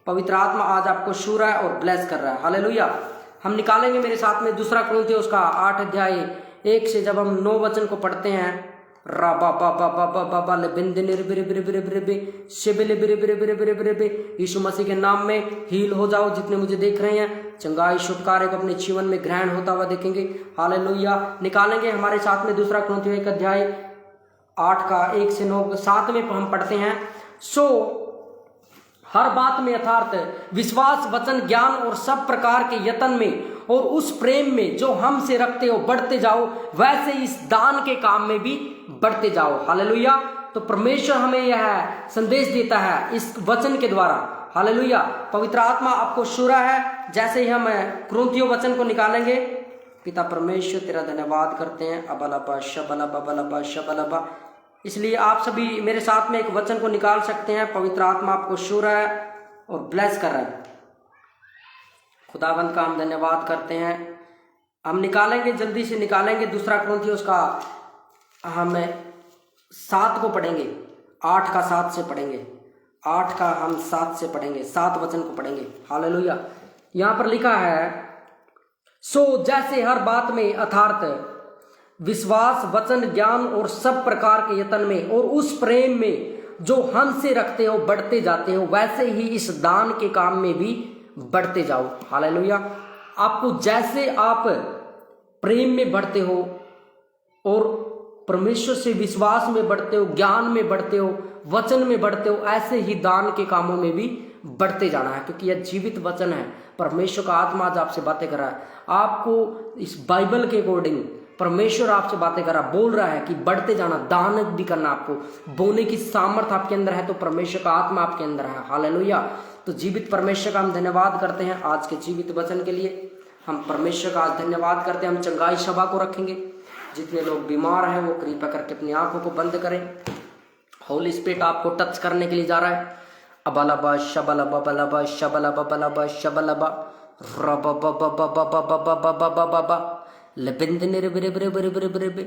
पवित्र आत्मा आज आपको छू रहा है और ब्लेस कर रहा है। हालेलुया। हम निकालेंगे मेरे साथ में दूसरा कुरिन्थियों उसका 8 अध्याय 1 से जब हम 9 वचन को पढ़ते हैं। राबा बाबा बाबा बाबा ले बिंद निर्बिर बिर बिर बिर बिर शिबिल बिर बिर बिर बिर बिर बिर। यीशु मसीह के नाम में हील हो जाओ। जितने मुझे देख रहे हैं चंगाई शुभ कार्य को अपने जीवन में ग्रहण होता हुआ देखेंगे। हालेलुया। निकालेंगे हमारे साथ में दूसरा कुरिन्थियों 1 अध्याय 8 का 1 से 9 7 में हम पढ़ते हैं। सो हर बात में यथार्थ विश्वास वचन ज्ञान और सब प्रकार के यत्न में और उस प्रेम में जो हमसे रखते हो बढ़ते जाओ, वैसे इस दान के काम में भी बढ़ते जाओ। हालेलुया। तो परमेश्वर हमें यह संदेश देता है इस वचन के द्वारा। हालेलुया। पवित्र आत्मा आपको छू रहा है। जैसे ही हम कुरिन्थियों वचन को निकालेंगे, पिता परमेश्वर तेरा धन्यवाद करते हैं। अबलबा शबलबा बलबा शबलबा। इसलिए आप सभी मेरे साथ में एक वचन को निकाल सकते हैं। पवित्र आत्मा आपको छू रहा है और ब्लेस कर रहा है। खुदावंत का हम धन्यवाद करते हैं। हम निकालेंगे, जल्दी से निकालेंगे दूसरा कुरिन्थियों उसका हम 7 को पढ़ेंगे, 8 का 7 से पढ़ेंगे, 8 का हम 7 से पढ़ेंगे, 7 वचन को पढ़ेंगे। हालेलुया। यहाँ पर लिखा है, सो जैसे हर बात में यथार्थ विश्वास वचन ज्ञान और सब प्रकार के यत्न में और उस प्रेम में जो हमसे रखते हो बढ़ते जाते हो, वैसे ही इस दान के काम में भी बढ़ते जाओ। हालेलुया। आपको जैसे आप प्रेम में बढ़ते हो और परमेश्वर से विश्वास में बढ़ते हो, ज्ञान में बढ़ते हो, वचन में बढ़ते हो, ऐसे ही दान के कामों में भी बढ़ते जाना है, क्योंकि यह जीवित वचन है। परमेश्वर का आत्मा आज आपसे बातें कर रहा है। आपको इस बाइबल के अकॉर्डिंग परमेश्वर आपसे बातें कर रहा, बोल रहा है कि बढ़ते जाना, दान भी करना। आपको बोने की सामर्थ आपके अंदर है तो परमेश्वर का आत्मा आपके अंदर है। हालेलुया। तो जीवित परमेश्वर का हम धन्यवाद करते हैं आज के जीवित वचन के लिए। हम परमेश्वर का आज धन्यवाद करते हैं। हम चंगाई सभा को रखेंगे। जितने लोग बीमार हैं वो कृपा करके अपनी आंखों को बंद करें। होली स्पिरिट आपको टच करने के लिए जा रहा है। अबलबा शबलबा बलबा शबलबा बलबा शबलबा रबा बबा बबा बबा बबा बबा लबिंद निर बिर बिर बिर बिर बिर बिर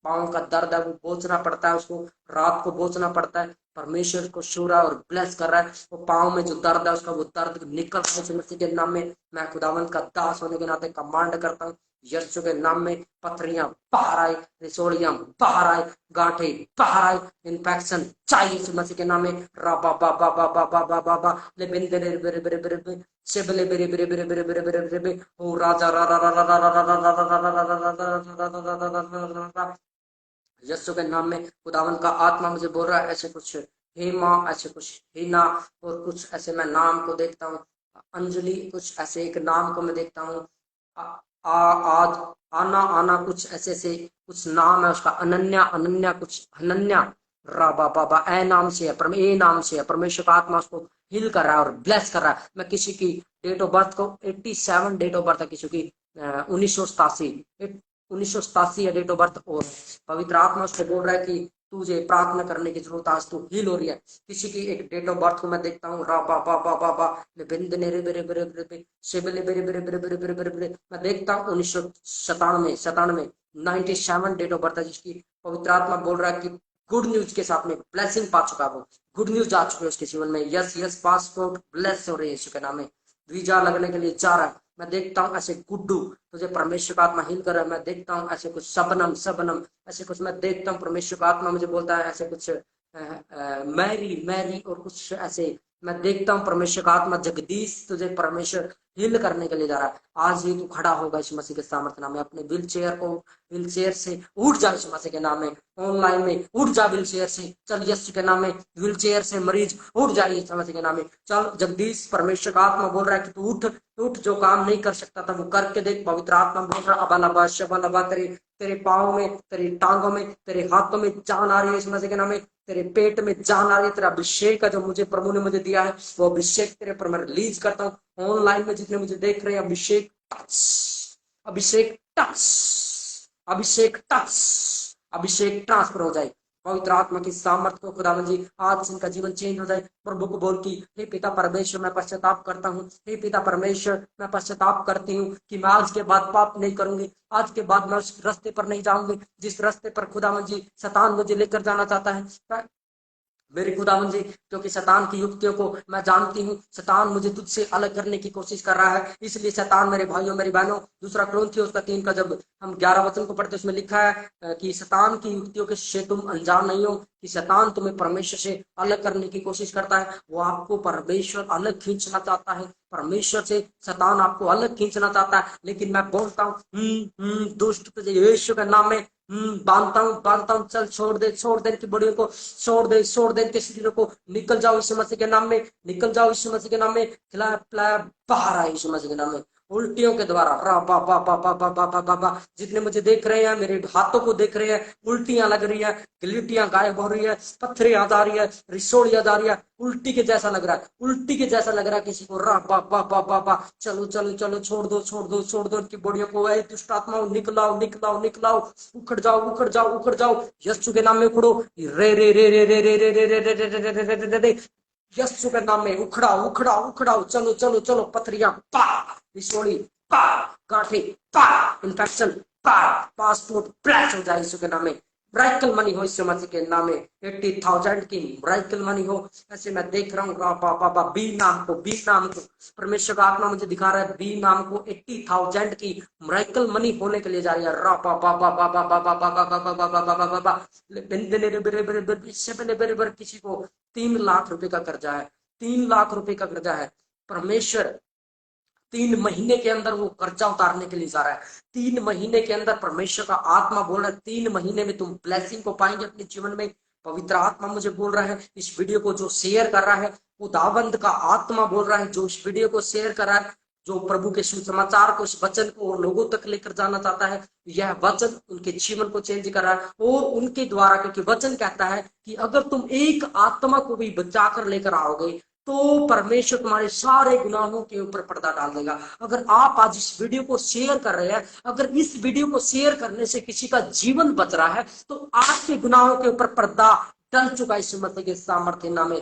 पाँव का दर्द है वो बोझना पड़ता है, उसको रात को बोझना पड़ता है। परमेश्वर को छू रहा है और ब्लेस कर रहा है, वो पाँव में जो दर्द है उसका वो दर्द निकल रहा है यीशु मसीह के नाम में। मैं खुदावंत का दास होने के नाते कमांड करता हूँ, यीशु के नाम में पथरियां बाहर आए, रिसोड़ियां बाहर आए, गांठे बाहर आए, इन्फेक्शन चाहिए यीशु मसीह के नाम में। रा बा बा बा बा बा बा बा बा बा ले बिंदे रे बेरे बेरे बेरे बेरे शेबले बेरे बेरे बेरे बेरे बेरे बेरे बेरे बेरे ओ राजा रा रा रा रा रा रा रा रा रा रा रा रा रा रा रा। यीशु के नाम में खुदावन का आत्मा मुझे बोल रहा है ऐसे कुछ हेमा, ऐसे कुछ हिना, और कुछ ऐसे मैं नाम को देखता हूँ अंजलि, कुछ ऐसे एक नाम को मैं देखता हूँ आज आना आना, कुछ ऐसे से कुछ नाम है उसका, अनन्या अनन्या, कुछ अनन्या रा बाबा ए नाम से है, ए नाम से है। परमेश्वर का आत्मा उसको हिल कर रहा है और ब्लेस कर रहा है। मैं किसी की डेट ऑफ बर्थ को 87 डेट ऑफ बर्थ है, किसी की 1987 या डेट ऑफ बर्थ, और पवित्र आत्मा उसको बोल रहा है कि तुझे प्रार्थना करने की जरूरत, आज तू हील हो रही है। किसी की एक डेट ऑफ बर्थ को मैं देखता हूँ रा बा बा बा बा बा बिंद नेरे बेरे बेरे बेरे बेरे शिबले बेरे बेरे बेरे बेरे बेरे बेरे बेरे, मैं देखता हूँ 1997 97 डेट ऑफ बर्थ है, जिसकी पवित्र आत्मा बोल रहा है कि गुड न्यूज के साथ में ब्लेसिंग पा चुका है, वो गुड न्यूज आ चुकी है उसके जीवन में। यस यस पासपोर्ट ब्लेस हो रही है यीशु के नाम में, वीजा लगने के लिए जा रहा है। मैं देखता हूँ ऐसे गुड्डू, तुझे परमेश्वर का आत्मा हिल कर रहा है। मैं देखता हूँ ऐसे कुछ सबनम सबनम, ऐसे कुछ मैं देखता हूँ परमेश्वर का आत्मा मुझे बोलता है ऐसे कुछ मैरी मैरी, और कुछ ऐसे मैं देखता हूँ परमेश्वर का आत्मा जगदीश, तुझे परमेश्वर हिल करने के लिए जा रहा है। आज ही तू खड़ा होगा इस मसीह के सामर्थ्य नाम में, अपने व्हील चेयर से उठ जा इस मसीह के नाम में, ऑनलाइन में उठ जा व्हील चेयर से, चल यीशु के नाम में व्हील चेयर से मरीज उठ जाइए इस मसीह के नाम में। चल जगदीश, परमेश्वर का आत्मा बोल रहा है कि तू उठ उठ, जो काम नहीं कर सकता था वो करके देख। पवित्र आत्मा बोल रहा है अबालबा शबालबा, तेरे पाँव में, तेरी टांगों में, तेरे हाथों में जान आ रही है इस मसीह के नाम में, तेरे पेट में जान आ रही है। तेरा अभिषेक का जो मुझे प्रभु ने मुझे दिया है वो अभिषेक तेरे पर मैं रिलीज करता हूँ। ऑनलाइन में जितने मुझे देख रहे हैं, अभिषेक टच, अभिषेक टच, अभिषेक टच, अभिषेक ट्रांसफर हो जाए। पवित्र आत्मा की सामर्थ को खुदावन जी आज से इनका जीवन चेंज हो जाए। प्रभु को बोल की हे पिता परमेश्वर मैं पश्चाताप करता हूँ, हे पिता परमेश्वर मैं पश्चाताप करती हूँ कि मैं आज के बाद पाप नहीं करूंगी, आज के बाद मैं उस रास्ते पर नहीं जाऊंगी जिस रास्ते पर खुदावन जी शैतान मुझे लेकर जाना चाहता है। मेरे खुदावन जी, क्योंकि शैतान की युक्तियों को मैं जानती हूँ, शैतान मुझे तुझसे अलग करने की कोशिश कर रहा है, इसलिए शैतान मेरे भाइयों मेरी बहनों, दूसरा कुरिन्थियों उसका 3 का जब हम 11 वचन को पढ़ते उसमें लिखा है कि शैतान की युक्तियों के से तुम अनजान नहीं हो कि शैतान तुम्हें परमेश्वर से अलग करने की कोशिश करता है। वो आपको परमेश्वर अलग खींचना चाहता है, परमेश्वर से शैतान आपको अलग खींचना चाहता है। लेकिन मैं बोलता हूँ दुष्ट तुझे यीशु के नाम में बांधता हूँ, चल छोड़ दे की बड़ियों को, छोड़ दे के शरीरों को, निकल जाओ यीशु मसीह के नाम में, निकल जाओ यीशु मसीह के नाम में, खिलाया पिलाया बाहर आए यीशु मसीह के नाम में। उल्टियों के द्वारा रा बा बा बा बा बा बा बा बा बा, जितने मुझे देख रहे हैं, मेरे हाथों को देख रहे हैं, उल्टियां लग रही है, गिल्टियां गायब हो रही है, पत्थरें आ जा रही है, रिसोड़ियां जा रही है, उल्टी के जैसा लग रहा है, उल्टी के जैसा लग रहा है किसी को। रा बा बा बा बा बा, चलो चलो चलो, छोड़ दो छोड़ दो छोड़ दो इनकी बॉडियों को। ऐ दुष्ट आत्माओं निकलाओ निकलाओ निकलाओ, उखड़ जाओ उखड़ जाओ उखड़ जाओ, यीशु के नाम में उखड़ो। रे रे रे रे रे रे रे रे रे रे रे रे रे रे रे रे, यीशु के नाम में उखड़ाओ उखड़ाओ उखड़ाओ, चलो चलो चलो, पथरियां पा, रिसोड़ी पा, गांठे पा, इन्फेक्शन पा, पासपोर्ट ब्लैक हो जाए यीशु के नाम में। ब्राइकल मनी हो यीशु मसीह के नाम में, 80,000 की ब्राइकल मनी हो। ऐसे मैं देख रहा हूँ बाबा बी नाम को परमेश्वर का आत्मा मुझे दिखा रहा है, बी नाम को 80,000 की ब्राइकल मनी होने के लिए जा रही है। रा बाबा बाबा बाबा बाबा बाबा बाबा बाबा, किसी को 3 लाख रुपए का कर्जा है, 3 लाख रुपए का कर्जा है। परमेश्वर 3 महीने के अंदर वो कर्जा उतारने के लिए जा रहा है। 3 महीने के अंदर परमेश्वर का आत्मा बोल रहा है 3 महीने में तुम ब्लेसिंग को पाएंगे अपने जीवन में। पवित्र आत्मा मुझे बोल रहा है, इस वीडियो को जो शेयर कर रहा है, खुदावंद का आत्मा बोल रहा है जो इस वीडियो को शेयर कर रहा है, जो प्रभु के सुसमाचार को, इस वचन को लोगों तक लेकर जाना चाहता है, यह वचन उनके जीवन को चेंज कर रहा है। और उनके द्वारा, क्योंकि वचन कहता है कि अगर तुम एक आत्मा को भी बचा कर लेकर आओगे तो परमेश्वर तुम्हारे सारे गुनाहों के ऊपर पर्दा डाल देगा। अगर आप आज इस वीडियो को शेयर कर रहे हैं, अगर इस वीडियो को शेयर करने से किसी का जीवन बच रहा है, तो आपके गुनाहों के ऊपर पर्दा डल चुका है इस मसीह के सामर्थ्य नाम में।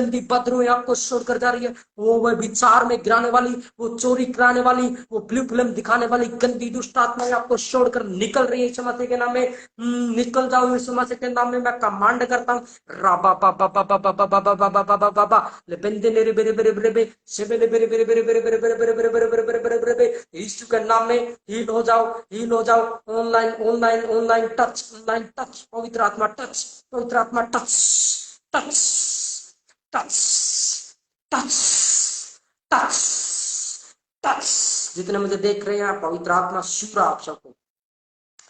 गंदी बदरूहें आपको छोड़कर जा रही है, वो वह विचार में गिराने वाली, वो चोरी कराने वाली, वो ब्लू फिल्म दिखाने वाली गंदी दुष्ट आत्माएं आपको छोड़कर निकल रही है यीशु मसीह के नाम में। निकल जाओ यीशु मसीह के नाम में, मैं कमांड करता हूँ। राबा बाबा बाबा बाबा बाबा बाबा बाबा बाबा ले बंदे ले बेरे बेरे बेरे बे सेबे ले बेरे बेरे बेरे बेरे बेरे बेरे बेरे बेरे बेरे बेरे बेरे बेरे बे यीशु के नाम में हील हो जाओ, हील हो जाओ। ऑनलाइन ऑनलाइन ऑनलाइन टच, पवित्र आत्मा टच, पवित्र आत्मा touch, touch, touch, touch, touch, touch. जितने मुझे देख रहे हैं पवित्र आत्मा सूरा आप सबको,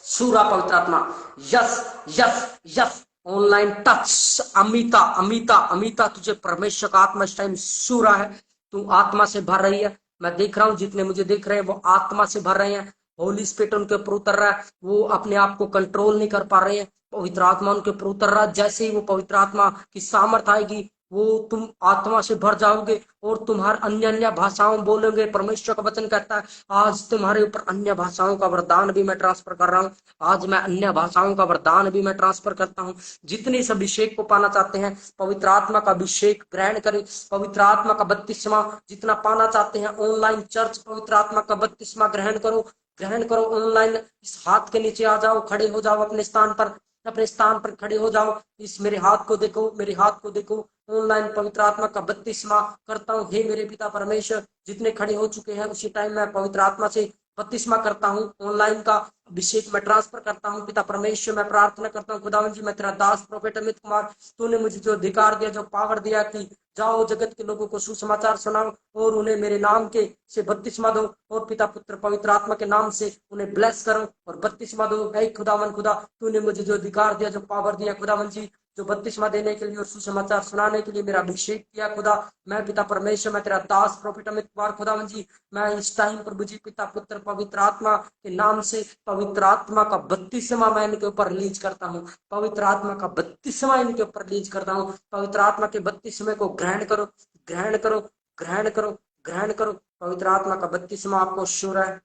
सूरा पवित्र आत्मा, yes yes yes. Online touch, Amita Amita Amita, तुझे परमेश्वर का आत्मा इस टाइम सूरा है, तू आत्मा से भर रही है। मैं देख रहा हूँ जितने मुझे देख रहे हैं वो आत्मा से भर रहे हैं, होली स्पिरिट उनके ऊपर उतर रहा है, वो अपने आप को कंट्रोल नहीं कर पा रहे हैं, पवित्र आत्मा उनके ऊपर उतर रहा है। जैसे ही वो पवित्र आत्मा की सामर्थ आएगी, वो तुम आत्मा से भर जाओगे और तुम्हारे अन्य अन्य भाषाओं बोलोगे। परमेश्वर का वचन कहता है आज तुम्हारे ऊपर अन्य भाषाओं का वरदान भी मैं ट्रांसफर कर रहा हूँ, आज मैं अन्य भाषाओं का वरदान भी मैं ट्रांसफर करता हूँ। जितने इस अभिषेक को पाना चाहते हैं पवित्र आत्मा का अभिषेक ग्रहण करें, पवित्र आत्मा का बपतिस्मा जितना पाना चाहते हैं ऑनलाइन चर्च पवित्र आत्मा का बपतिस्मा ग्रहण करो, ग्रहण करो। ऑनलाइन इस हाथ के नीचे आ जाओ, खड़े हो जाओ अपने स्थान पर, अपने स्थान पर खड़े हो जाओ। इस मेरे हाथ को देखो, मेरे हाथ को देखो, ऑनलाइन पवित्र आत्मा का बपतिस्मा करता हूँ। हे मेरे पिता परमेश्वर, जितने खड़े हो चुके हैं उसी टाइम मैं पवित्र आत्मा से बपतिस्मा करता हूँ, ऑनलाइन का अभिषेक मैं ट्रांसफर करता हूँ। पिता परमेश्वर मैं प्रार्थना करता हूँ खुदावन जी, मैं तेरा दास प्रोफेट अमित कुमार, तूने मुझे जो अधिकार दिया, जो पावर दिया कि जाओ जगत के लोगों को सुसमाचार सुनाओ और उन्हें मेरे नाम के से बपतिस्मा दो, और पिता पुत्र पवित्र आत्मा के नाम से उन्हें ब्लेस करो और बपतिस्मा दो। ऐ खुदावन खुदा, तूने मुझे जो अधिकार दिया, जो पावर दिया खुदावन जी, जो बपतिस्मा देने के लिए और सुसमाचार सुनाने के लिए मेरा अभिषेक किया खुदा, मैं पिता परमेश्वर मैं तेरा दास प्रोफेट अमित कुमार खुदावन जी, मैं इस टाइम प्रभु जी पिता पुत्र पवित्र आत्मा के नाम से पवित्र आत्मा का बपतिस्मा मैं इनके ऊपर रिलीज करता हूँ, पवित्र आत्मा का बपतिस्मा इनके ऊपर रिलीज करता हूँ। पवित्र आत्मा के बपतिस्मे को ग्रहण करो, ग्रहण करो, ग्रहण करो, ग्रहण करो। पवित्र आत्मा का बपतिस्मा आपको शुरू है,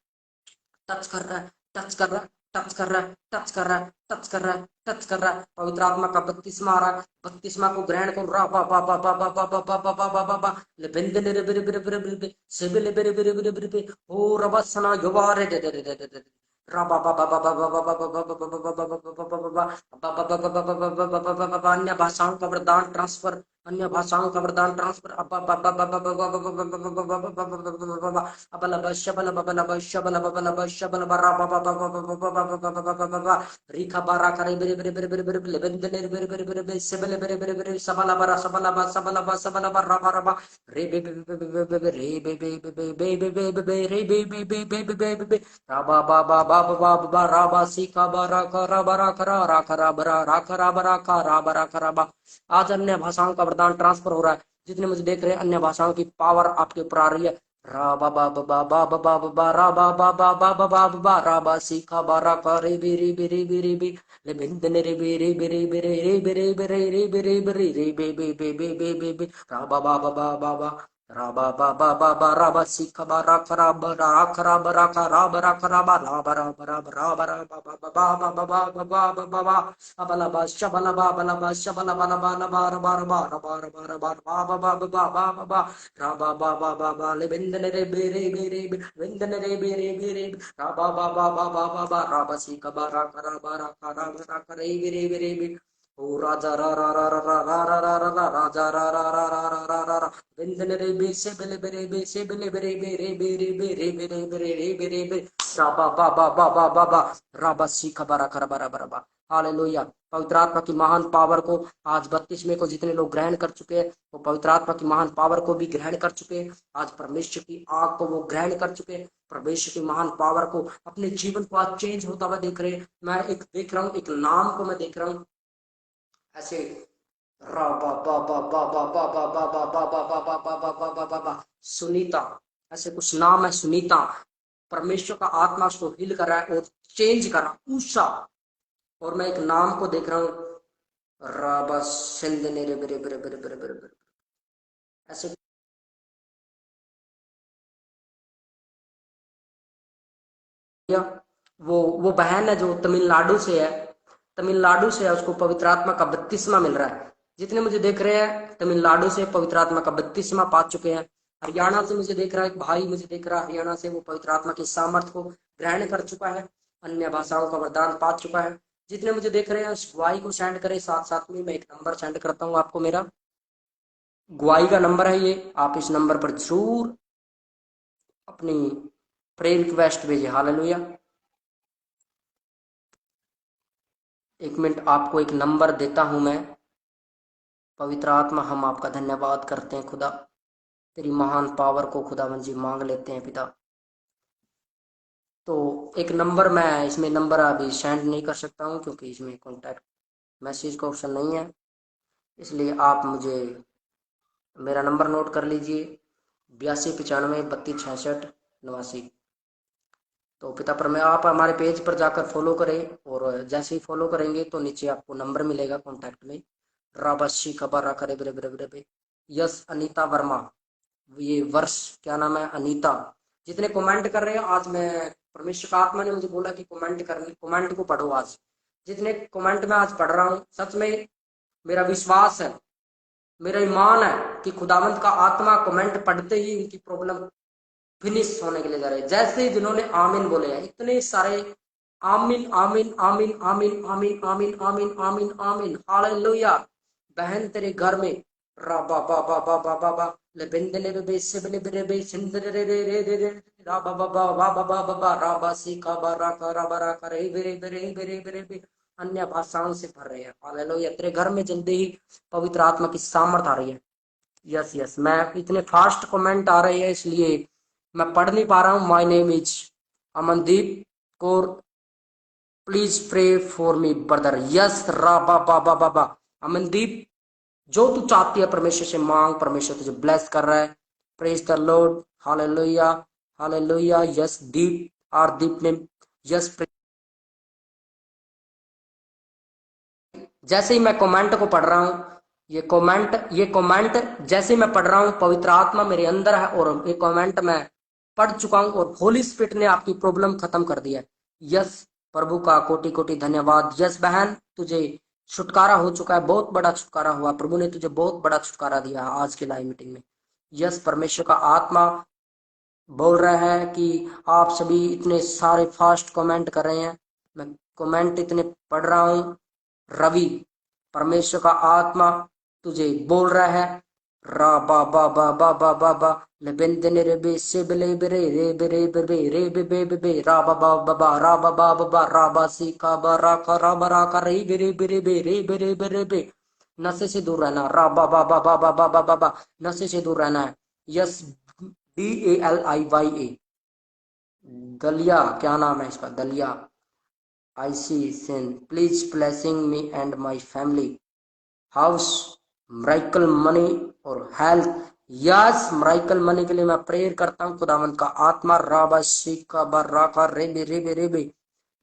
टच कर रहा है, टच कर रहा है, टच कर रहा है, टच कर रहा है, टच कर रहा है, टच कर रहा है। पवित्र आत्मा का बपतिस्मा आ रहा है, बपतिस्मा को ग्रहण करो। रा बा बा बा बा बा बा बा बा बा बा बा बा ले बेंदे ले बेरे बेरे बेरे बेरे सेबे ले बेरे बेरे बेरे बेरे ओ रबसना योवा रे दे दे दे दे दे रा बा बा बा बा बा बा बा बा बा बा बा अन्य भाषाओं का वरदान ट्रांसफर, अन्य भाषाओं का वरदान ट्रांसफर। रिखा बारा करे बेरे बेरे बेरे बेरे बेरे बेरे बेरे बेरे बेरे बेरे बेरे बेरे सबले बेरे बेरे बेरे सबला बारा सबला बा सबला बा सबला बा रबा रबा रे बे बे बे बे बे रे बे बे बे बे बे बे बे बे रे बे बे बे बे बे बे बे बे राबा बा बा बा बा बा राबा सीखा बारा करा बारा करा रा करा बरा रा करा बरा का रा बरा करा बा। आज अन्य भाषाओं का वरदान ट्रांसफर हो रहा है। जितने मुझे देख रहे हैं अन्य भाषाओं की पावर आपके ऊपर आ रही है। रा बा बा बा बा बा बा बा रा बा बा बा बा बा बा बा रा बा सीखा बारा का रे बे रे बे रे बे रे बे ले बिंद ने रे बे रे बे रे बे रे रे बे रे बे रे रे बे रे बे रे रे बे बे बे बे बे बे बे रा बा बा बा बा बा बा रा बा बा बा बा बा रा बा सीखा बारा खरा बरा खरा बरा का रा बरा खरा बा रा बरा बरा बरा बरा बा बा बा बा बा बा बा बा बा बा बा abala ba shabala ba bala ba shabala bala ba la ba ra ba ra ba ra ba ra ba ra ba ba ba ba ba ba ba ba ra ba ba ba ba ba le bendene re be re be re bendene re be re be re ra ba ba ba ba ba ba ba ra ba si ka ba ra ka ra ba ra ka ra ba ra ka re be re be o raja ra ra ra ra ra ra ra ra ra ra raja ra ra ra ra ra ra ra ra bendene re be se bele be re be se bele be re be re be re be re be re be re be re be ra ba ba ba ba ba ba ba ra ba si ka ba ra ka ra ba ra ba ra ba। Hallelujah. पवित्र आत्मा की महान power को आज 32वें को जितने लोग ग्रहण कर चुके हैं वो पवित्र आत्मा की महान पावर को भी ग्रहण कर चुके हैं। आज परमेश्वर की आग को वो ग्रहण कर चुके हैं, परमेश्वर की महान पावर को अपने जीवन को आज चेंज होता हुआ देख रहे हैं। मैं एक देख रहा हूँ, एक नाम को मैं देख रहा हूँ ऐसे रा बा बा बा बा बा बा बा बा बा बा बा बा बा बा बा बा बा बा सुनीता, ऐसे कुछ नाम है सुनीता। परमेश्वर का आत्मा उसको हिल कर रहा है और चेंज कर रहा है ऊषा। और मैं एक नाम को देख रहा हूँ राबा सिंध ने रे बरे बरे बरे बरे बरे बरे ऐसे वो बहन है जो तमिलनाडु से है, तमिलनाडु से है, उसको पवित्र आत्मा का बपतिस्मा मिल रहा है। जितने मुझे देख रहे हैं तमिलनाडु से पवित्र आत्मा का बपतिस्मा पा चुके हैं। हरियाणा से मुझे देख रहा है एक भाई, मुझे देख रहा है हरियाणा से, वो पवित्र आत्मा की सामर्थ को ग्रहण कर चुका है, अन्य भाषाओं का वरदान पा चुका है। जितने मुझे देख रहे हैं उस गवाही को सेंड करें। साथ साथ में मैं एक नंबर सेंड करता हूँ आपको, मेरा गवाही का नंबर है ये। आप इस नंबर पर जरूर अपनी प्रेयर रिक्वेस्ट भेजिए। हालेलुया। एक मिनट, आपको एक नंबर देता हूं मैं। पवित्र आत्मा, हम आपका धन्यवाद करते हैं खुदा, तेरी महान पावर को खुदावन जी मांग लेते हैं पिता। तो एक नंबर, मैं इसमें नंबर अभी सेंड नहीं कर सकता हूँ क्योंकि इसमें कॉन्टैक्ट मैसेज का ऑप्शन नहीं है, इसलिए आप मुझे मेरा नंबर नोट कर लीजिए, 8295326689। तो पिता परमे आप हमारे पेज पर जाकर फॉलो करें, और जैसे ही फॉलो करेंगे तो नीचे आपको नंबर मिलेगा कॉन्टैक्ट में। राबाशी खबर करे बरे बरे बरे बरे। यस अनीता वर्मा, ये वर्ष क्या नाम है, अनीता। जितने कमेंट कर रहे हैं आज, मैं परमेश्वर का आत्मा ने मुझे बोला कि कमेंट को पढ़ो आज। जितने कमेंट मैं आज पढ़ रहा हूँ, सच में मेरा विश्वास है, मेरा ईमान है कि खुदावंत का आत्मा कमेंट पढ़ते ही उनकी प्रॉब्लम फिनिश होने के लिए जा रहे हैं। जैसे जिन्होंने आमीन बोले हैं, इतने सारे आमीन आमीन आमीन आमीन आमीन आमीन आमीन आमीन आमीन हालेलुया। बहन तेरे घर में रा बा बा बा बा बा बा बा ले बिंदले बे से बले बरे बे सिंदरे रे रे रे रे रे रा बा बा बा बा बा बा बा बा रा बा सी का बा रा का रा बा रा का रे बरे बरे बरे बरे बरे अन्य भाषाओं से भर रहे हैं। हालेलुया। तेरे घर में जल्दी ही पवित्र आत्मा की सामर्थ आ रही है। यस यस, मैं इतने फास्ट कमेंट आ रहे हैं इसलिए मैं पढ़ नहीं पा रहा हूँ। My name is Amandeep Kaur, please pray for me brother. Yes रा बा बा बा बा बा। अमनदीप, जो तू चाहती है परमेश्वर से मांग, परमेश्वर तुझे ब्लेस कर रहा है। Praise the Lord. Hallelujah hallelujah. Yes दीप, आर दीप ने यस। जैसे ही मैं कमेंट को पढ़ रहा हूँ, ये कमेंट जैसे ही मैं पढ़ रहा हूँ, पवित्र आत्मा मेरे अंदर है और ये कमेंट मैं पढ़ चुका हूँ और होली स्पिरिट ने आपकी प्रॉब्लम खत्म कर दिया है। यस, प्रभु का कोटि कोटि धन्यवाद। यस बहन, तुझे छुटकारा हो चुका है, बहुत बड़ा छुटकारा हुआ। प्रभु ने तुझे बहुत बड़ा छुटकारा दिया आज की लाइव मीटिंग में। यस, परमेश्वर का आत्मा बोल रहा है कि आप सभी इतने सारे फास्ट कमेंट कर रहे हैं, मैं कमेंट इतने पढ़ रहा हूँ। रवि, परमेश्वर का आत्मा तुझे बोल रहा है रा बा बा बा बा बा बा बा ले बेंदने रे बे से बले बरे रे बरे बे रे बे बे बे बे रा बा बा बा बा रा बा बा बा बा रा बा सी का बा रा का रा बा रा का रे बरे बरे बे रे बरे बरे बे। नशे से दूर रहना। रा बा बा बा बा बा बा बा बा बा, नशे से दूर रहना है। यस, DALIYA, दलिया, क्या नाम है इसका, दलिया। I see sin, please blessing me and my family, house, miracle money और health। यस, miracle money के लिए मैं प्रेयर करता हूँ। खुदावंत का आत्मा राबा शिका बराका रेबे रेबे रेबे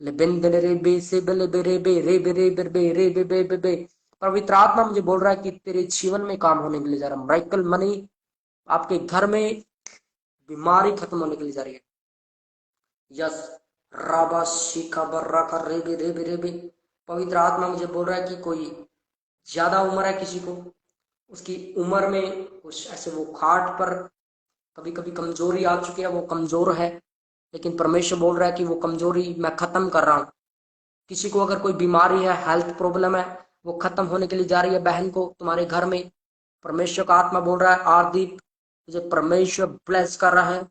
ले बिंदले रेबे से बेले बे रेबे रेबे रेबे रेबे रेबे बे बे बे। पवित्र आत्मा मुझे बोल रहा है कि तेरे जीवन में काम होने के लिए जा रहा है। miracle money, आपके घर में बीमारी खत्म होने के लिए जा रही है। यस, राबा शिखा बर्रा का रेबे रेबे रेबे। पवित्र आत्मा मुझे बोल रहा है कि कोई ज्यादा उम्र है किसी को, उसकी उम्र में कुछ ऐसे वो खाट पर कभी कभी कमजोरी आ चुकी है, वो कमजोर है, लेकिन परमेश्वर बोल रहा है कि वो कमजोरी मैं खत्म कर रहा हूँ। किसी को अगर कोई बीमारी है, हेल्थ प्रॉब्लम है, वो खत्म होने के लिए जा रही है। बहन को तुम्हारे घर में परमेश्वर का आत्मा बोल रहा है आरदीप, तुझे परमेश्वर ब्लेस कर रहा है।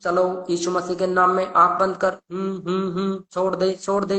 चलो यीशु मसीह के नाम में आंख बंद कर। छोड़ दे छोड़ दे।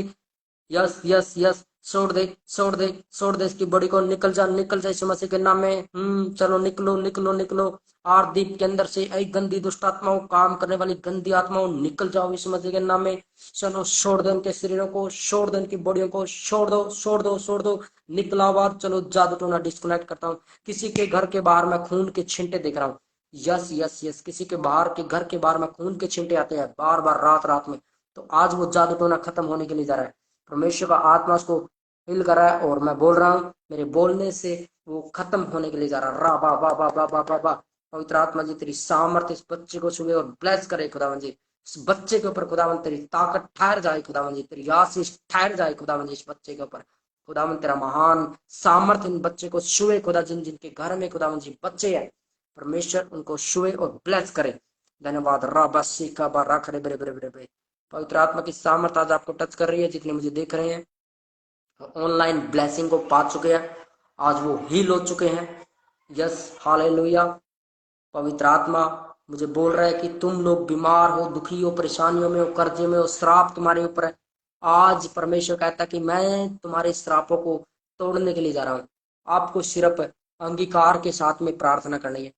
यस यस यस, छोड़ दे छोड़ दे छोड़ दे इसकी बॉडी को। निकल जा निकल जा यीशु मसीह के नाम में। चलो निकलो निकलो निकलो। आरदीप के अंदर से एक गंदी दुष्ट आत्माओं, काम करने वाली गंदी आत्माओं, निकल जाओ यीशु मसीह के नाम में। चलो छोड़ दो उनके शरीरों को, छोड़ दो उनकी बॉडियों को, छोड़ दो छोड़ दो छोड़ दो। निकला बात। चलो जादू टोना डिस्कनेक्ट करता हूँ। किसी के घर के बाहर मैं खून के छींटे देख रहा हूँ। यस यस यस, किसी के बाहर के घर के बाहर में खून के छींटे आते हैं बार बार रात रात में, तो आज वो जादू टोना खत्म होने के लिए जा रहा है। परमेश्वर का आत्मा उसको हिल कर रहा है और मैं बोल रहा हूँ, मेरे बोलने से वो खत्म होने के लिए जा रहा है। रा बा बा बा बा बा बा बा। पवित्र आत्मा जी तेरी सामर्थ्य इस बच्चे को छुए और ब्लेस करे खुदावन जी। इस बच्चे के ऊपर खुदावन तेरी ताकत ठहर जाए खुदावन जी, तेरी आशीष ठहर जाए खुदावन जी इस बच्चे के ऊपर। खुदावन तेरा महान सामर्थ्य इन बच्चे को छुए खुदा, जिन जिनके घर में खुदावन जी बच्चे हैं परमेश्वर उनको छुए और ब्लेस करे। धन्यवाद राबासी का बा रख रे बरे बरे बरे बरे। पवित्र आत्मा की सामर्थ्य आज आपको टच कर रही है। जितने मुझे देख रहे हैं ऑनलाइन ब्लेसिंग को पा चुके हैं, आज वो हील हो चुके हैं। Yes hallelujah. पवित्र आत्मा मुझे बोल रहा है कि तुम लोग बीमार हो, दुखी हो, परेशानियों में हो, कर्जे में हो, श्राप तुम्हारे ऊपर है। आज परमेश्वर कहता है कि मैं तुम्हारे श्रापों को तोड़ने के लिए जा रहा हूँ। आपको सिर्फ अंगीकार के साथ में प्रार्थना करनी है,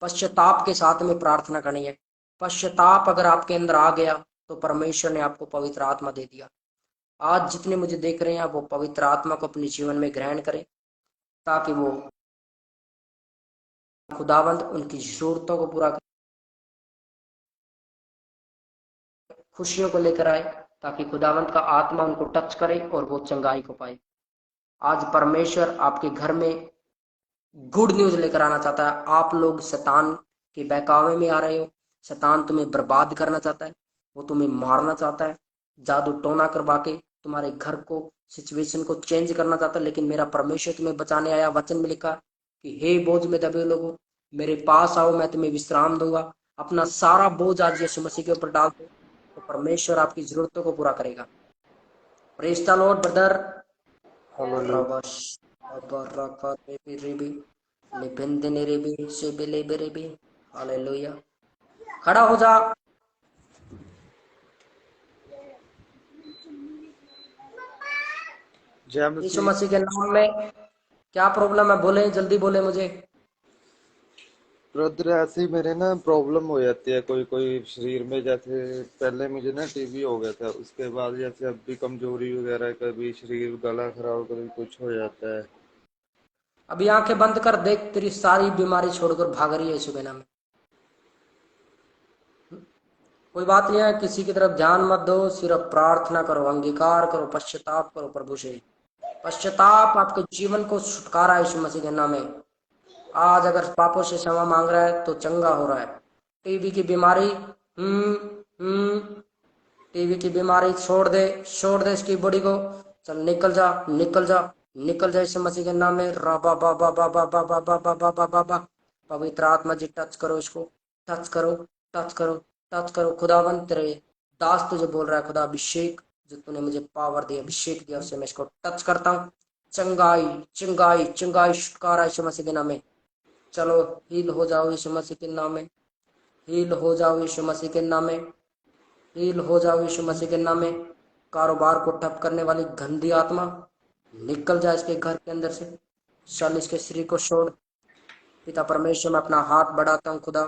पश्चाताप के साथ में प्रार्थना करनी है। पश्चाताप अगर आपके अंदर आ गया तो परमेश्वर ने आपको पवित्र आत्मा दे दिया। आज जितने मुझे देख रहे हैं वो पवित्र आत्मा को अपने जीवन में ग्रहण करें ताकि वो खुदावंद उनकी जरूरतों को पूरा करे, खुशियों को लेकर आए, ताकि खुदावंत का आत्मा उनको टच करे और वो चंगाई को पाए। आज परमेश्वर आपके घर में गुड न्यूज लेकर आना चाहता है। आप लोग शैतान के बहकावे में आ रहे हो, शैतान तुम्हें बर्बाद करना चाहता है, वो तुम्हें मारना चाहता है, जादू टोना करवा के तुम्हारे घर को सिचुएशन को चेंज करना चाहता है। लेकिन मेरा परमेश्वर तुम्हें बचाने आया। वचन में लिखा कि हे बोझ में दबे लोगों मेरे पास आओ, मैं तुम्हें विश्राम दूंगा। अपना सारा बोझ आज यीशु मसीह के ऊपर डाल दो तो परमेश्वर आपकी जरूरतों को पूरा करेगा। Praise the Lord brother. Hallelujah. खड़ा हो जा। यीशु मसीह के नाम में क्या प्रॉब्लम है? बोले, जल्दी बोले मुझे। ब्रदर ऐसे ही मेरे ना प्रॉब्लम हो जाती है कोई कोई शरीर में। जैसे पहले मुझे ना टीबी हो गया था, उसके बाद जैसे अब भी कमजोरी वगैरह, कभी शरीर गला खराब, कभी कुछ हो जाता है। अभी आंखें बंद कर, देख तेरी सारी बीमारी छोड़कर भाग रही है यीशु के नाम में। कोई बात नहीं है, किसी की तरफ ध्यान मत दो, सिर्फ प्रार्थना करो, अंगीकार करो, पश्चाताप करो प्रभु से। पश्चाताप आपके जीवन को छुटकारा है यीशु मसीह के नाम में। आज अगर पापों से क्षमा मांग रहा है तो चंगा हो रहा है। टीबी की बीमारी टीबी की बीमारी छोड़ दे इसकी बॉडी को। चल निकल जा निकल जा निकल जा यीशु मसीह के नाम में। राबा बाबा बाबा बाबा बाबा बाबा बाबा। पवित्र आत्मा जी टच करो इसको, टच करो टच करो टच करो। खुदावंत तेरे दास तुझे बोल रहा है, खुदा अभिषेक जो तूने मुझे पावर दिया, अभिषेक दिया, उससे मैं इसको टच करता हूँ। चंगाई चंगाई चंगाई छुटकारा यीशु मसीह के नाम में। चलो हील हो जाओ यीशु मसीह के नाम में, हील हो जाओ यीशु मसीह के नाम में, हील हो जाओ यीशु मसीह के नाम में। कारोबार को ठप करने वाली गंदी आत्मा निकल जाए इसके घर के अंदर से। चल इसके शरीर को छोड़। पिता परमेश्वर मैं अपना हाथ बढ़ाता हूँ खुदा,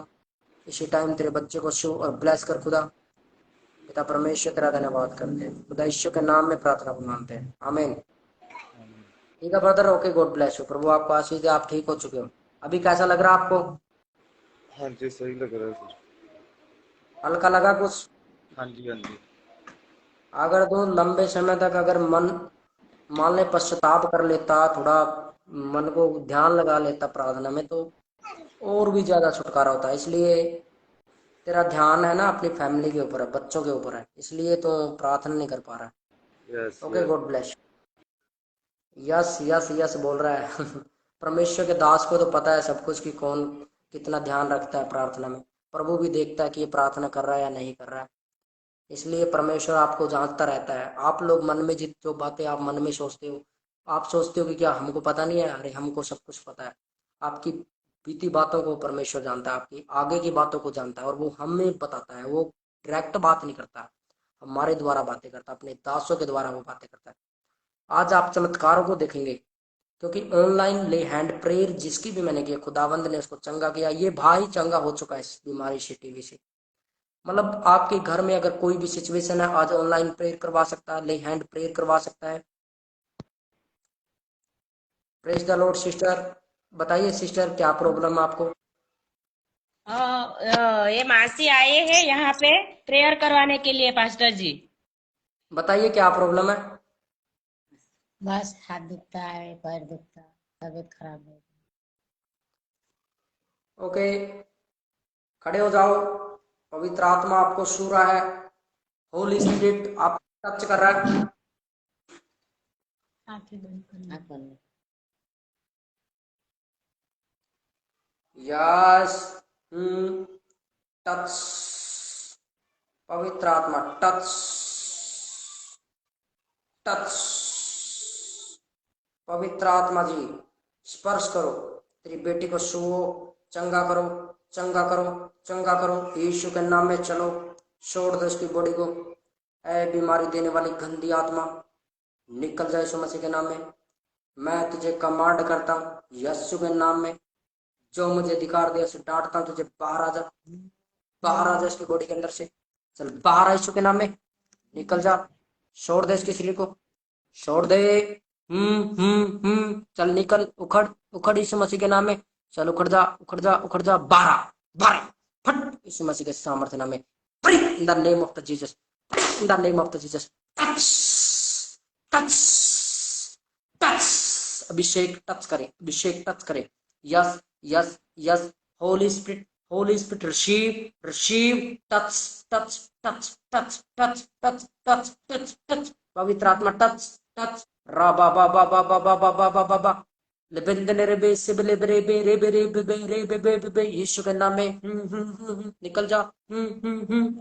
इसी टाइम तेरे बच्चे को छू और ब्लेस कर खुदा। पिता परमेश्वर तेरा धन्यवाद करते हैं खुदा, ईश्वर के नाम में प्रार्थना को मानते हैं, आमीन। ठीक है brother, okay, God bless you. प्रभु आपको आशीष दे, आप ठीक हो चुके हो। अभी कैसा लग रहा है आपको? हाँ जी, सही लग रहा है सर। हल्का लगा कुछ? हाँ जी हाँ जी। अगर तो लंबे समय तक अगर मन मान ले पश्चाताप कर लेता, थोड़ा मन को ध्यान लगा लेता प्रार्थना में, तो और भी ज्यादा छुटकारा होता है। इसलिए तेरा ध्यान है ना अपनी फैमिली के ऊपर है, बच्चों के ऊपर है, इसलिए तो प्रार्थना नहीं कर पा रहा है। Yes okay, God bless. Yes yes yes बोल रहा है परमेश्वर के दास को तो पता है सब कुछ कि कौन कितना ध्यान रखता है प्रार्थना में। प्रभु भी देखता है कि ये प्रार्थना कर रहा है या नहीं कर रहा है, इसलिए परमेश्वर आपको जांचता रहता है। आप लोग मन में जो बातें आप मन में सोचते हो, आप सोचते हो कि क्या हमको पता नहीं है? अरे हमको सब कुछ पता है। आपकी बीती बातों को परमेश्वर जानता है, आपकी आगे की बातों को जानता है और वो हमें बताता है। वो डायरेक्ट बात नहीं करता, हमारे द्वारा बातें करता है, अपने दासों के द्वारा वो बातें करता है। आज आप चमत्कारों को देखेंगे, क्योंकि ऑनलाइन ले हैंड प्रेयर जिसकी भी मैंने किया, खुदावंद ने उसको चंगा किया। ये भाई चंगा हो चुका है इस बीमारी से, टीवी से। मतलब आपके घर में अगर कोई भी सिचुएशन है, आज ऑनलाइन प्रेयर करवा सकता है, ले हैंड प्रेयर करवा सकता है। Praise the Lord. सिस्टर बताइए, सिस्टर क्या प्रॉब्लम है आपको? ये मासी आए हैं यहाँ पे प्रेयर करवाने के लिए पास्टर जी। बताइए क्या प्रॉब्लम है? बस हाथ दुखता है, पैर दुखता है, तबीयत खराब है। ओके, खड़े हो जाओ। पवित्र आत्मा आपको छू रहा है, होली स्पिरिट आप टच कर रहा है। आंखें बंद करना। आँख बंद। यस। टच। पवित्र आत्मा टच। टच। पवित्र आत्मा जी स्पर्श करो, तेरी बेटी को छुओ, चंगा करो, चंगा करो, चंगा करो यीशु के नाम में। चलो छोड़ दो इसकी बॉडी को। ऐ बीमारी देने वाली गंदी आत्मा निकल जाए यीशु मसीह के नाम में। मैं तुझे कमांड करता हूँ यीशु के नाम में, जो मुझे अधिकार दिया उसे डांटता हूँ, तुझे बाहर आ जा, बाहर आ जा इसकी बॉडी के अंदर से। चल बाहर आ यीशु के नाम में, निकल जा, छोड़ दे इसके शरीर को, छोड़ दे। चल निकल, उखड़ उखड़ यीशु मसीह के नाम में। चल उखड़ जा, उखड़ जा, उखड़ जा, बाहर बाहर, फट यीशु मसीह के सामर्थ्य नाम में। In the name of the Jesus, in the name of the Jesus, touch, touch, touch, Abhishek touch करे, अभिषेक टच करे। Yes yes yes, Holi spirit, Holi spirit receive receive, touch touch touch touch touch touch touch touch touch, पवित्र आत्मा touch touch, रा बा बा बा बा बा बा बा बा बा बा बा, लेबेंदने रे बे से बे रे बे रे बे रे बे बे रे बे बे बे यीशु के नाम में। निकल जा।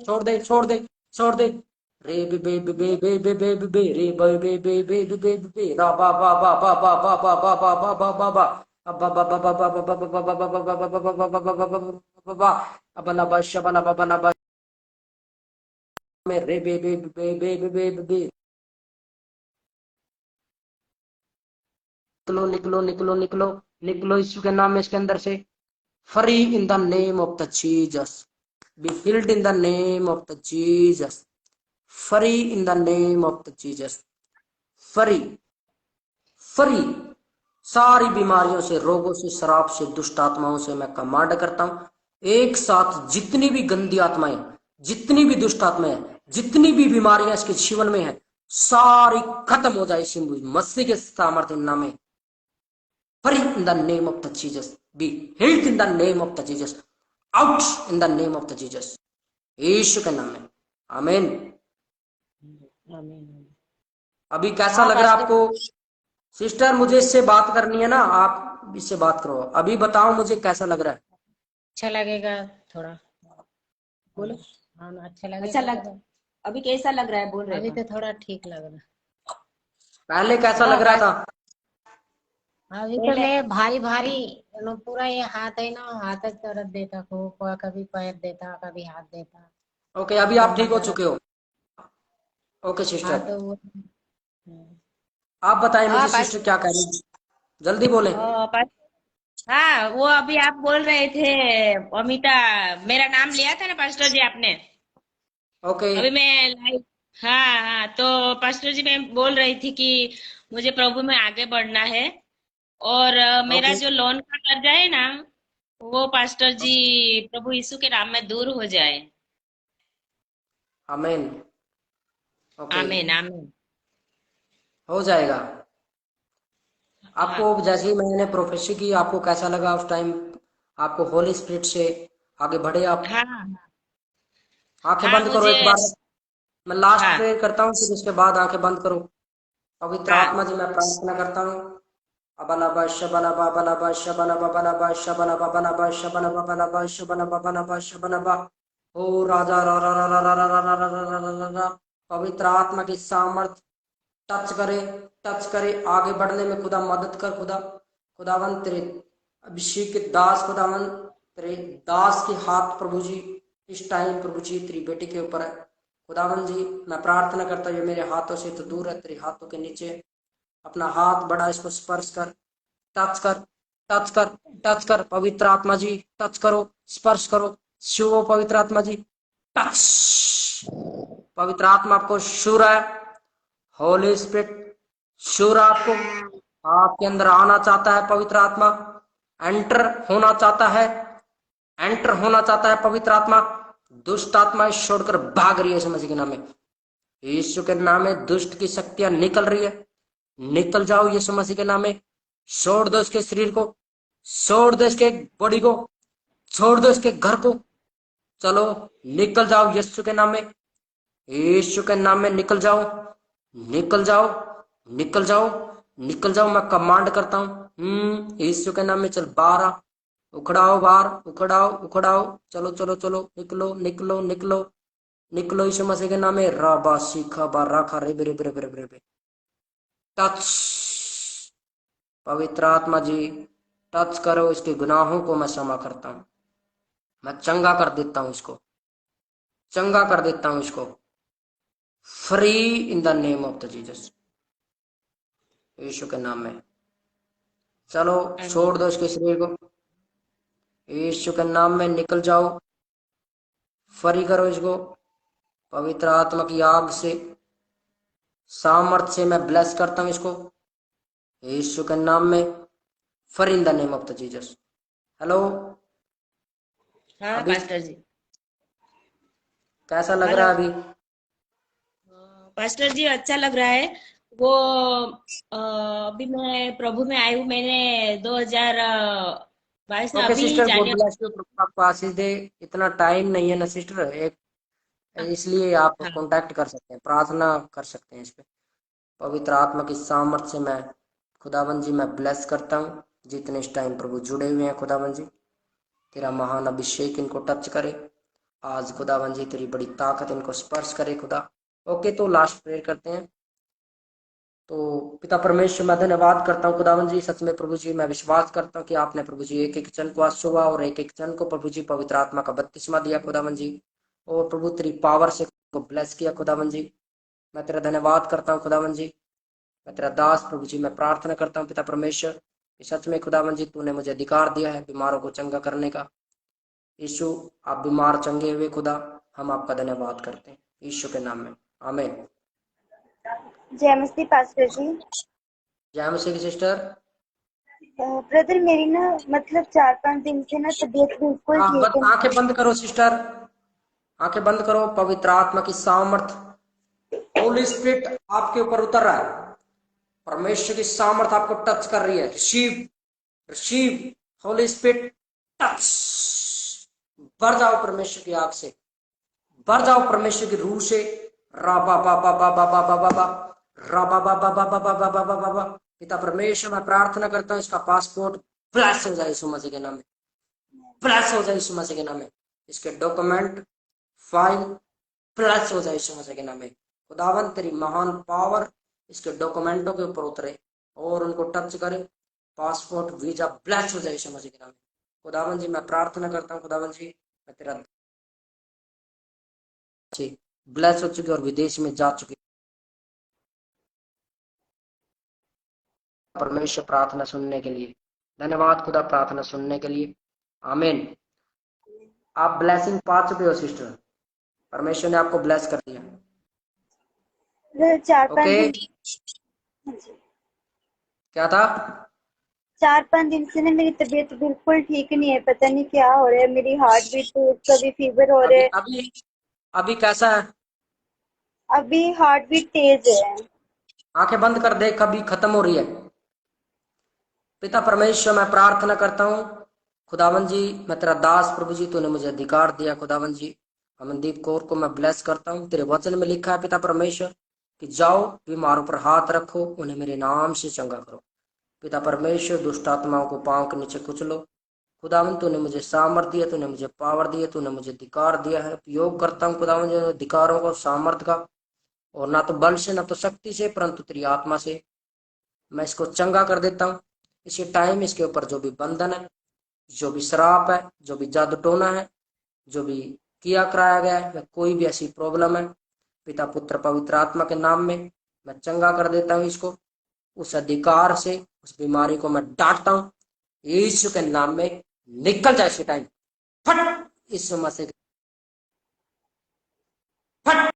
छोड़ दे, छोड़ दे, छोड़ दे। रे बे बे बे बे बे बे बे बे रे बे बे बे बे बे बे बे रा बा बा बा बा बा बा बा बा बा बा बा बा बा, अब्बा बा बा बा बा बा बा बा बा बा बा बा बा बा बा बा बा बा बा, अबला बा शबला बा बना बा में रे बे बे बे बे बे बे बे। निकलो निकलो निकलो निकलो निकलो यीशु के नाम में इसके अंदर से। Free in the name of the Jesus, be healed in the name of the Jesus, free in the name of the Jesus, free free. सारी बीमारियों से, रोगों से, शराब से, दुष्ट आत्माओं से मैं कमांड करता हूं, एक साथ जितनी भी गंदी आत्माएं, जितनी भी दुष्ट आत्माएं, जितनी भी बीमारियां इसके जीवन में है, सारी खत्म हो जाए इसी मसीह के सामर्थ्य नाम में। Free in the name of the Jesus, be healed in the name of the Jesus, out in the name of the Jesus, यीशु के नाम में, आमीन। आमीन। अभी कैसा लग रहा है आपको सिस्टर? मुझे इससे बात करनी है ना, आप इससे बात करो। अभी बताओ मुझे कैसा लग रहा है? अच्छा लगेगा थोड़ा, बोलो। हाँ अच्छा लगेगा। अच्छा लग, अभी कैसा लग रहा है बोल रहे अभी हो? तो थोड़ा ठीक लग रहा है। पहले कैसा लग रहा था? अभी तो मैं भारी भारी पूरा ये हाथ है ना, हाथ दर्द देता को, कभी पैर देता, कभी हाथ देता। ओके, अभी आप ठीक हो चुके हो? ओके हाँ सिस्टर, तो वो आप बताइए मुझे हाँ सिस्टर क्या कह रही है, जल्दी बोले। हाँ, वो अभी आप बोल रहे थे अमिता, मेरा नाम लिया था ना पास्टर जी आपने, ओके अभी मैं लाइव। हाँ हाँ, तो पास्टर जी मैं बोल रही थी कि मुझे प्रभु में आगे बढ़ना है, और मेरा ओके जो लोन का कर्जा है ना, वो पास्टर जी प्रभु यीशु के नाम में दूर हो जाए। आमीन। ओके, आमीन आमीन। हो जाएगा। हाँ आपको जैसे ही मैंने प्रोफेसी की, आपको कैसा लगा उस टाइम? आपको होली स्पिरिट से आगे बढ़े आप? हाँ आंखें हाँ, बंद करो मुझे एक बार, मैं लास्ट हाँ प्रेयर करता हूँ, फिर उसके बाद आंखें बंद करो। पवित्र हाँ आत्मा जी मैं प्रार्थना करता हूँ। अबलाबा शबलाबा बलाबा शबलाबा बलाबा शबलाबा बलाबा शबलाबा बलाबा शबलाबा बलाबा शबलाबा। ओ राजा रा रा रा रा रा रा रा रा रा रा रा रा रा। पवित्र आत्मा की सामर्थ टच करे, टच करे, आगे बढ़ने में खुदा मदद कर। खुदा खुदावन तेरे अभिषेक के दास, खुदावन तेरे दास के हाथ प्रभु जी इस टाइम प्रभु जी तेरी बेटी के ऊपर है। खुदावन जी मैं प्रार्थना करता हूँ, मेरे हाथों से तो दूर है, तेरे हाथों के नीचे अपना हाथ बढ़ा, इसको स्पर्श कर, टच कर, टच कर, टच कर। पवित्र आत्मा जी टच करो, स्पर्श करो, छुओ पवित्र आत्मा जी, टच। पवित्र आत्मा आपको छू रहा है, होली स्पिरिट छू रहा आपको, आपके अंदर आना चाहता है। पवित्र आत्मा एंटर होना चाहता है, एंटर होना चाहता है। पवित्र आत्मा, दुष्ट आत्मा छोड़कर भाग रही है यीशु मसीह के नाम में। यीशु के नाम में दुष्ट की शक्तियां निकल रही है, निकल जाओ यीशु मसीह के नाम में। छोड़ दो इसके शरीर को, छोड़ दो इसके बॉडी को, छोड़ दो इसके घर को। चलो निकल जाओ यीशु के नाम में, यीशु के नाम में निकल जाओ, निकल जाओ, निकल जाओ, निकल जाओ, मैं कमांड करता हूँ। यीशु के नाम में चल बाहर आ, उखड़ाओ बाहर, उखड़ाओ उखड़ाओ, चलो चलो चलो, निकलो निकलो निकलो निकलो यीशु मसीह के नाम में। राबा सीखा बा राखा रे बेरे बेरे बेरे बेरे। टच, पवित्र आत्मा जी टच करो, इसके गुनाहों को मैं क्षमा करता हूँ, मैं चंगा कर देता हूँ इसको, चंगा कर देता हूँ इसको। Free in the name of the Jesus, यीशु के नाम में। चलो छोड़ दो इसके शरीर को, यीशु के नाम में निकल जाओ, फ्री करो इसको। पवित्र आत्मा की आग से, सामर्थ्य से मैं ब्लेस करता हूँ इसको, यीशु के नाम में। Free in the name of the Jesus. Hello, हाँ अभी पास्टर जी। कैसा लग हेलो रहा है अभी? पास्टर जी, अच्छा लग रहा है। वो अभी मैं प्रभु में आई हूँ, मैंने 2022 में ओके अभी सिस्टर, गॉड जाने। ब्लेस यू, प्रभु आपको आशीष दे। इतना टाइम नहीं है ना सिस्टर, एक इसलिए आप हाँ कांटेक्ट कर सकते हैं, प्रार्थना कर सकते हैं इस पे। पवित्र आत्मा की सामर्थ्य से मैं खुदावन जी मैं ब्लेस करता हूँ जितने इस टाइम प्रभु जुड़े हुए हैं। खुदावन जी तेरा महान अभिषेक इनको टच करे आज, खुदावन जी तेरी बड़ी ताकत इनको स्पर्श करे खुदा। ओके, तो लास्ट प्रेयर करते हैं। तो पिता परमेश्वर मैं धन्यवाद करता हूँ खुदावन जी, सच में प्रभु जी मैं विश्वास करता हूँ कि आपने प्रभु जी एक एक जन को आज सुबह और एक एक जन को प्रभु जी पवित्र आत्मा का बपतिस्मा दिया खुदावन जी, और प्रभु तेरी पावर से को ब्लेस किया खुदावन जी। मैं तेरा धन्यवाद करता हूँ खुदावन जी, मैं तेरा दास प्रभु जी मैं प्रार्थना करता हूँ पिता परमेश्वर कि सच में खुदावन जी तूने मुझे अधिकार दिया है बीमारों को चंगा करने का। यीशु आप बीमार चंगे हुए खुदा, हम आपका धन्यवाद करते हैं यीशु के नाम में, आमीन। जय मसीह पास्टर जी। जय मसीह की सिस्टर। ब्रदर मेरी ना मतलब 4-5 दिन से ना तबीयत बिल्कुल हाँ, ठीक है। आंखें बंद करो सिस्टर, आंखें बंद करो। पवित्र आत्मा की सामर्थ, होली स्पिरिट आपके ऊपर उतर रहा है, परमेश्वर की सामर्थ आपको टच कर रही है। Receive receive Holi spirit touch. भर जाओ परमेश्वर की आग से, भर जाओ परमेश्वर की रूह से। राबा बाबा बाबा बाबा बाबा राबा बाबा बाबा बाबा बाबा बाबा। पिता परमेश्वर मैं प्रार्थना करता हूँ इसका पासपोर्ट फ्लैश हो जाए यीशु मसीह के नाम में, फ्लैश हो जाए यीशु मसीह के नाम में। इसके डॉक्यूमेंट फाइल फ्लैश हो जाए यीशु मसीह के नाम में। खुदावन तेरी महान पावर इसके डॉक्यूमेंटों के ऊपर उतरे और उनको टच करे। पासपोर्ट वीजा ब्लैश हो जाए यीशु मसीह के नाम में। खुदावन जी मैं प्रार्थना करता हूँ खुदावन जी मैं तेरा ब्लैश हो चुके और विदेश में जा चुके। परमेश्वर प्रार्थना सुनने के लिए धन्यवाद खुदा, प्रार्थना सुनने के लिए, आमीन। आप ब्लेसिंग पा चुके हो सिस्टर, परमेश्वर ने आपको ब्लेस कर दिया। 4-5 ओके, दिन हाँ जी, क्या था? 4-5 दिन से ना मेरी तबीयत बिल्कुल ठीक नहीं है, पता नहीं क्या हो रहा है। मेरी हार्ट बीट तेज, कभी फीवर हो रहा अभी है। अभी अभी कैसा है? अभी हार्ट बीट तेज है। आंखें बंद कर दे, कभी खत्म हो रही है। पिता परमेश्वर मैं प्रार्थना करता हूँ खुदावन जी, मैं तेरा दास प्रभु जी, तूने मुझे अधिकार दिया खुदावन जी। अमनदीप कौर को मैं ब्लेस करता हूँ, तेरे वचन में लिखा है पिता परमेश्वर कि जाओ बीमारों पर हाथ रखो, उन्हें मेरे नाम से चंगा करो। पिता परमेश्वर दुष्ट आत्माओं को पांव के नीचे कुचलो। खुदावन तूने मुझे सामर्थ दिया, तूने मुझे पावर दिया, तूने मुझे अधिकार दिया है, उपयोग करता हूँ खुदावन जी अधिकारों को, सामर्थ का, और ना तो बल से ना तो शक्ति से परंतु तेरी आत्मा से मैं इसको चंगा कर देता हूँ। इसी टाइम इसके ऊपर जो भी बंधन है, जो भी श्राप है, जो भी जादू टोना है, जो भी किया कराया गया है, या कोई भी ऐसी प्रॉब्लम है, पिता पुत्र पवित्र आत्मा के नाम में मैं चंगा कर देता हूँ इसको। उस अधिकार से उस बीमारी को मैं डांटता हूँ यीशु के नाम में, निकल जाए इसी टाइम, फट इस मसीह, फट